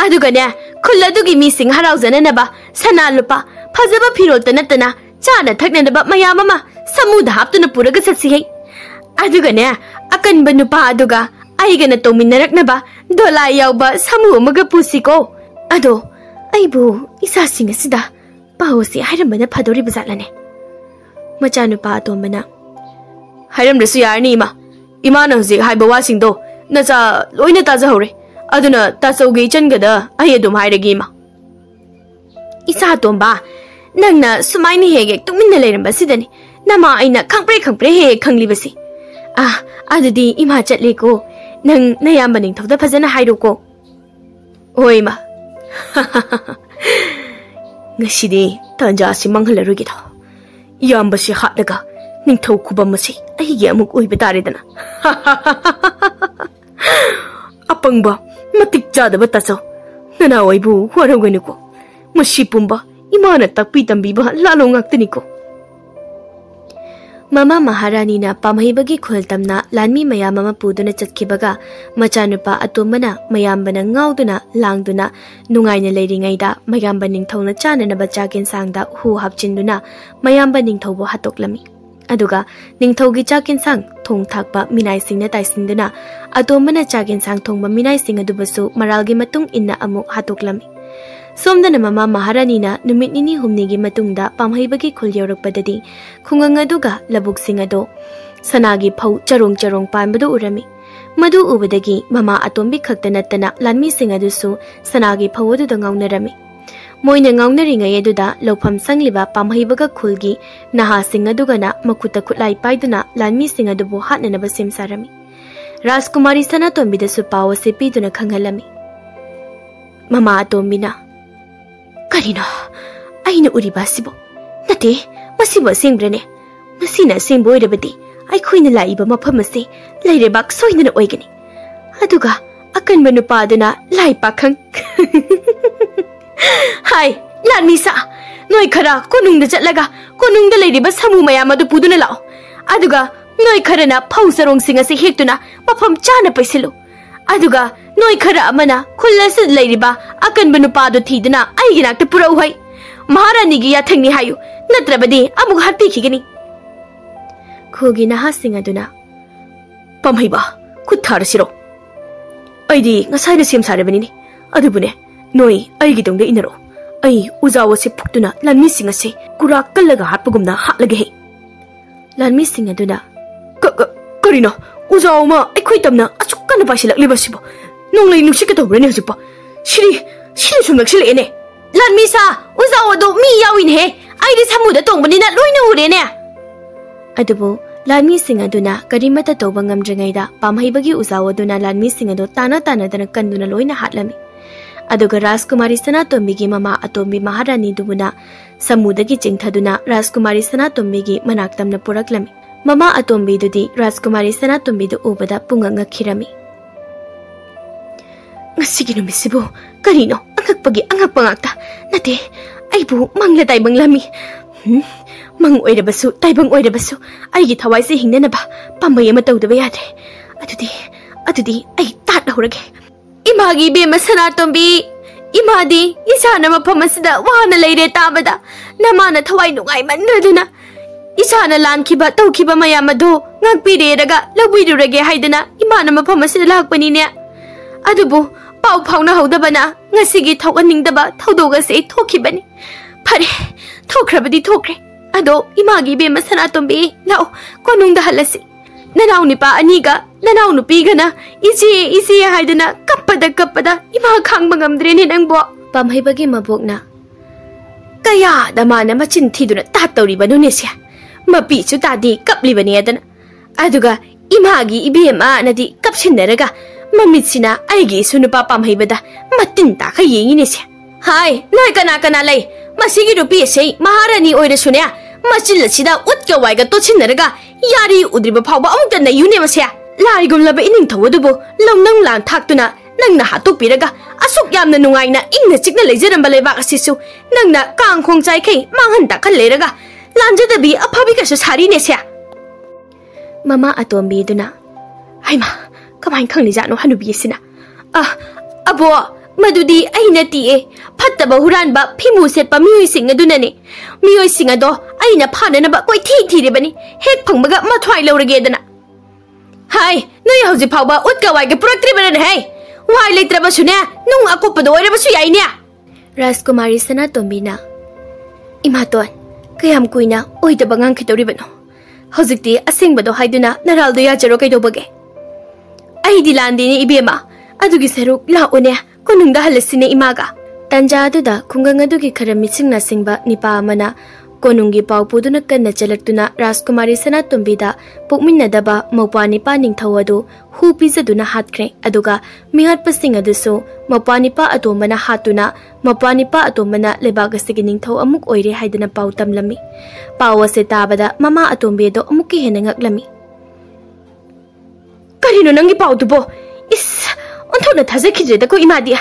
अदुगने खुल अदुगी मीसिंग हराउजननबा सना लुपा फजबा फिरोलता नतना चाना थकननबा मयाम अमा समुदा हाप्तुना पुरगा चसी है अदुगने अकनबा नुपा अदुगा अैगना तोमिनरकनबा दोला याउबा समू अमगा पुसिको अदो अैबु इसासिंग असिदा पावसी हाइरमबना फदोरिबा जातलाने मचा नुपा अतोमबना हाइरमदसु यारनी इमाना हुजिक हाइबा वासिंगदो नचा लोइना ताजहौरे अदुना ताचौगी चनगदा अै अदुम हाइरगीमा इसा तोंबा नंगना सुमाइनी हेगे तुमिन्ना लेरमबसिदनी नमा अइना खंप्रे हे खंगलिबसी अदुदी इमा चटलेको नंग नयाम्बा निंथौदा फजना हाइरोको ओइमा ngasi tanjasi manghalarugi tho yambasi hatlaga ningthau khubamasi aigi amuk oiba taredana apangba matik jadaba taso nana oibu warauganiko masi pumba imana takpi tambiba lalongaktaniko mama महारानी ना पामहैबगी खोलतमना लानमी मयाम अमा पुदुना चटखिबगा मचानुपा अतोमना मयामबना गाउदुना लांगदुना नुंगाइना लेरिङैदा मयामबा निंथौना चाननबा चाकेन सांगदा हु हापचिन्दुना मयामबा निंथौबो हातोक्लमी अदुगा निंथौगी चाकेन सांग थोंग थाकबा मिनाइसिंगना ताइसिंदुना अतोमना चाकेन सांग थोंगबा मिनाइसिंग अदुबसु मरालगी मतुंग इन्ना अमुक हातोक्लमी सोमदना ममा महारानी ना नुमित निनी हुमनीगी मतुंगदा पामहैबगी खुल यौरकपददी खुंगंग अदुगा लबुकसिंग अदो सनागी फौ चरोंग चरोंग पानबदो उरमी मदु उबदगी ममा अतोम्बी खक्ता नत्तना लानमीसिंग अदुसु सनागी फौ अदुदा गाउनरमी मोइना गाउनरिङै अदुदा लौफम संगलिबा पामहैबगा खुलगी नहासिंग अदुगना मखुता खुलाई पाइदुना लानमीसिंग अदुबो हातननबा सेमसारमी राजकुमारी सनातोम्बीदसु पाव असे पीदुना खंगहलमी ममा अतोम्बीना करीनो अैना उरिबासिबो नते मसिबो सेंब्रने मसिना सेंबो ओइरबदी अैखोइना लाइबा मफम असे लैरेबाक सोइनना ओइगनी अदुगा अकनबा नुपादुना लाई पाखंग हाय लानमीसा नोइ खरा कोनुंगदा चटलगा कोनुंगदा लैरिबा समू मयाम अदु पुदुना लाओ अदुगा नोइ खरना फौ सरोंगसिंग असे हेक्तुना मफम चाना पैसिलो अदुगा नोइ खरा अमना खुल्लस लैरिबा अकनबा नुपादो थीदना अैगी नाक्ता पुरौ है महारानीगी याथंगनी हायु नत्रबदी अमुक हात्पिखिगनी खोगी नहासिंग अदुना पमहैबा खुथारसिरो अैदी ngसाइना सेमसारबनिनी अदुबुने नोइ अैगी दोंगदा इनरो अै उजावसे फुक्तुना लानमीसिंग असे कुरा कल्लगा हाटपगुमना हाटलगे हे लानमीसिंग अदुना करिनो उजावमा अैखोइ तमना अचुक्कना पाइसिलक्लिबसिबो नोंलै नुसिक तौब्रने हजिपा सिरि सुमलक्सिलेने लानमीसा उजावदो मी याविन हे आइदि समुदा तोंबनिना लोइना उरेने अदुबो लानमीसिंग अदुना करिमता तौबा ngamdringaiदा पामहैबगी उजावदुना लानमीसिंग अदो ताना तानादना कन्दुना लोइना हाटलमी अदुगा राजकुमारी सनातोम्बीगी ममा अतोम्बी महारानी दुबुना समुदगी चिंथदुना राजकुमारी सनातोम्बीगी मनाक्तमना पुरक्लमी mama अतोम्बीदुदी Rajkumari सनातोम्बीदु उबदा पुंगंगा खिरमी ngasi gi numisibu karino angakpagi angakpa ngakta nate aibu mangla taibang lami mang oirabasu taibang oirabasu aigi thawai se hingnana ba pambai ama tawdaba yadre adudi ai tat horage imagi be masana tombi imadi isana mafamasida wana leire tabada namana thawai nugai mandraduna isana lankiba tawkiba mayamado ngakpireraga lawbidurage haidana imana mafamasida lakpani ne adubu pau phauna hodabana ngasigi thawanningdaba thawdoga se thokibani phare thokrabadi thokre ado imagi be masana tombi lao konungda halasi nanau nipa aniga nanau nupigana isi haidana kappada ima khangba ngamdrene nangbo pamhaibagi mabokna kaya damana machin thiduna ta tawriba nunesia mapi chu tadi kaplibani adana aduga imagi ibema nadi kapsinnaraga mamitsina aigi sunupa pamhaibada matin ta khayenginesia hai noi kana lay masigi rupi sei maharani oirasunya machil sida utka waiga tochinaraga yari udriba phawba amukta na yune masya larigum laba ining thawadubo longnang lan thaktuna nangna hatopiraga asuk yamna nungaina ingna chikna leijaramba lebak asisu nangna kangkhong chai khai manghan ta khal leraga lanjadabi aphabi ka sari nesya mama atombi duna haima kamain khangni jano hanubi sina abo madudi aina ti e phattaba huranba phimu setpa mioi sing adunani mioi sing ado aina phanana ba koi thi rebani hek phangbaga mathwai lawrage dana hai noi hauji phawba utka wai ge proktri bana hai wai leitraba sune nung akopado oiraba su yaine Rajkumari sana tombina imaton kayam kuina oidaba ngang khitoribano hojikti asengbado haiduna naraldo ya jaro kaidobage ai dilandini ibema adugi seruk laone konungda halasine imaga tanja aduda khungang adugi khara michingna singba nipa amana konungi pawpuduna kanna chalaktuna Rajkumari sana tombida pukminnadaba mawpa nipa ningthawadu hu pizaduna hatkre aduga mihat pasing aduso mawpa nipa atomana hatuna mawpa nipa atomana lebagasigi ningthaw amuk oire haidana paw tamlami pawase tabada mama atombedo amuki hena ngaklami karino nangi pawdubo is onthona thajakhijeda ko imadia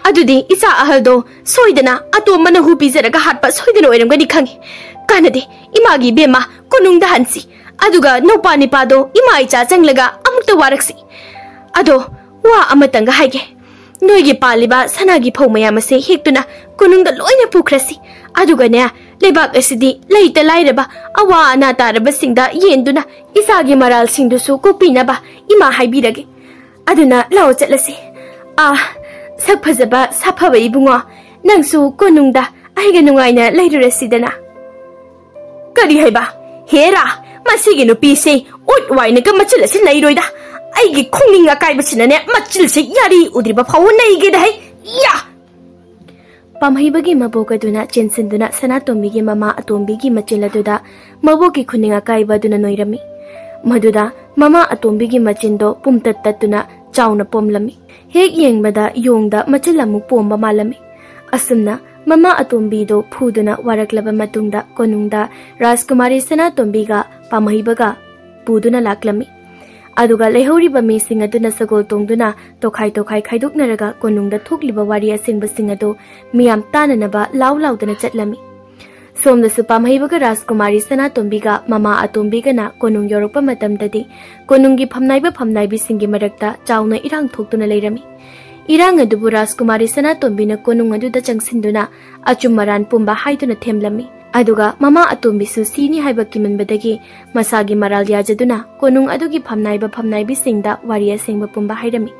adudi isa ahaldo soidana atomana hu pizaraga hatpa soidana oiramgani khangi kanade imagi bema konungda hansi aduga nopa nipado ima icha changlaga amukta waraksi ado wa amatanga haige noigi paliba sanagi phau mayamase hektuna konungda loina pukhrasi aduga ne lebak asidi leita lairaba awa ana taraba singda yenduna isagi maral singdusu kopinaba ima haibirage aduna law chatlasi sakphajaba saphaba ibungo nangsu konungda aiga nungaina leirurasidana kari haiba hera masigi no pise ut waina ka machila sin leiroida aigi khungninga kaibasina ne machil se yari udriba phaw naige dai ya pamhaibagi mabokaduna chensinduna sanatombigi mama atombigi machiladuda maboki khuninga kaibaduna noirami maduda mama atombigi machindo pumtattatuna chauna pomlami hek yengbada yongda machilamu pomba malami asumna mama atombido phuduna waraklaba matungda konungda Rajkumari sanatombiga pamhaibaga puduna laklami aduga lehoriba mising aduna sagol tongduna tokhai khaiduknaraga konungda thokliba wari asingba singado miyam tananaba laudana chatlami somda su pamhaibaga Rajkumari sanatombiga mama atombiga na konung yorokpa matamdadi konungi phamnaibi singi marakta chauna irang thoktuna leirami irang adubu Rajkumari sanatombi konung aduda changsinduna achumaran pumba haiduna themlami aduga mama atombi su sini haiba kimanbadagi masagi maral yajaduna konung adugi phamnaibi singda wariya singba pumba hairami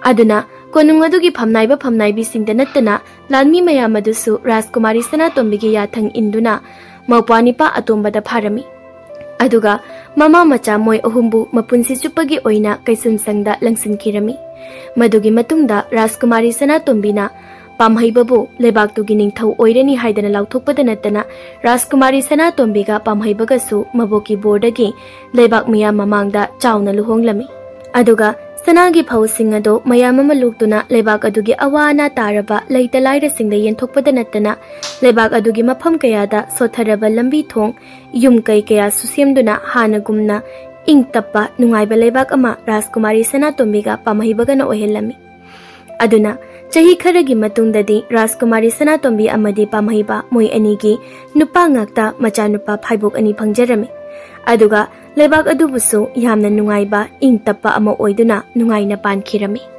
aduna konung adugi phamnaibi singda nattana lanmi mayamadusu Rajkumari sanatombi gi yathang induna mawpanipa atombada pharami aduga mama macha moi ahumbu mapunsi chupagi oina kaisum sangda langsinkirami madugi matungda Rajkumari sanatombi pamhaibabu lebaktugi ningthau oirani haidana lauthokpada nattana Rajkumari sanatombiga pamhaibagasu maboki bordagi lebak miya mamangda chauna luhonglami aduga sanagi phawsing ado mayamama luktuna lebak adugi awana taraba leita laira singda yenthokpada nattana lebak adugi mafam kayada sotharaba lambi thong yum kai kaya susemduna hanagumna ing tappa nungaiba leibak ama Rajkumari Sanatombiga pamahibagana ohelami. Aduna chahi kharagi matungdadi Rajkumari Sanatombi amadi pamahiba moi anigi nupa ngakta macha nupa phaibok ani phangjarami. Aduga leibak adubusu yamna nungaiba ing tappa ama oiduna nungaina pankhirami.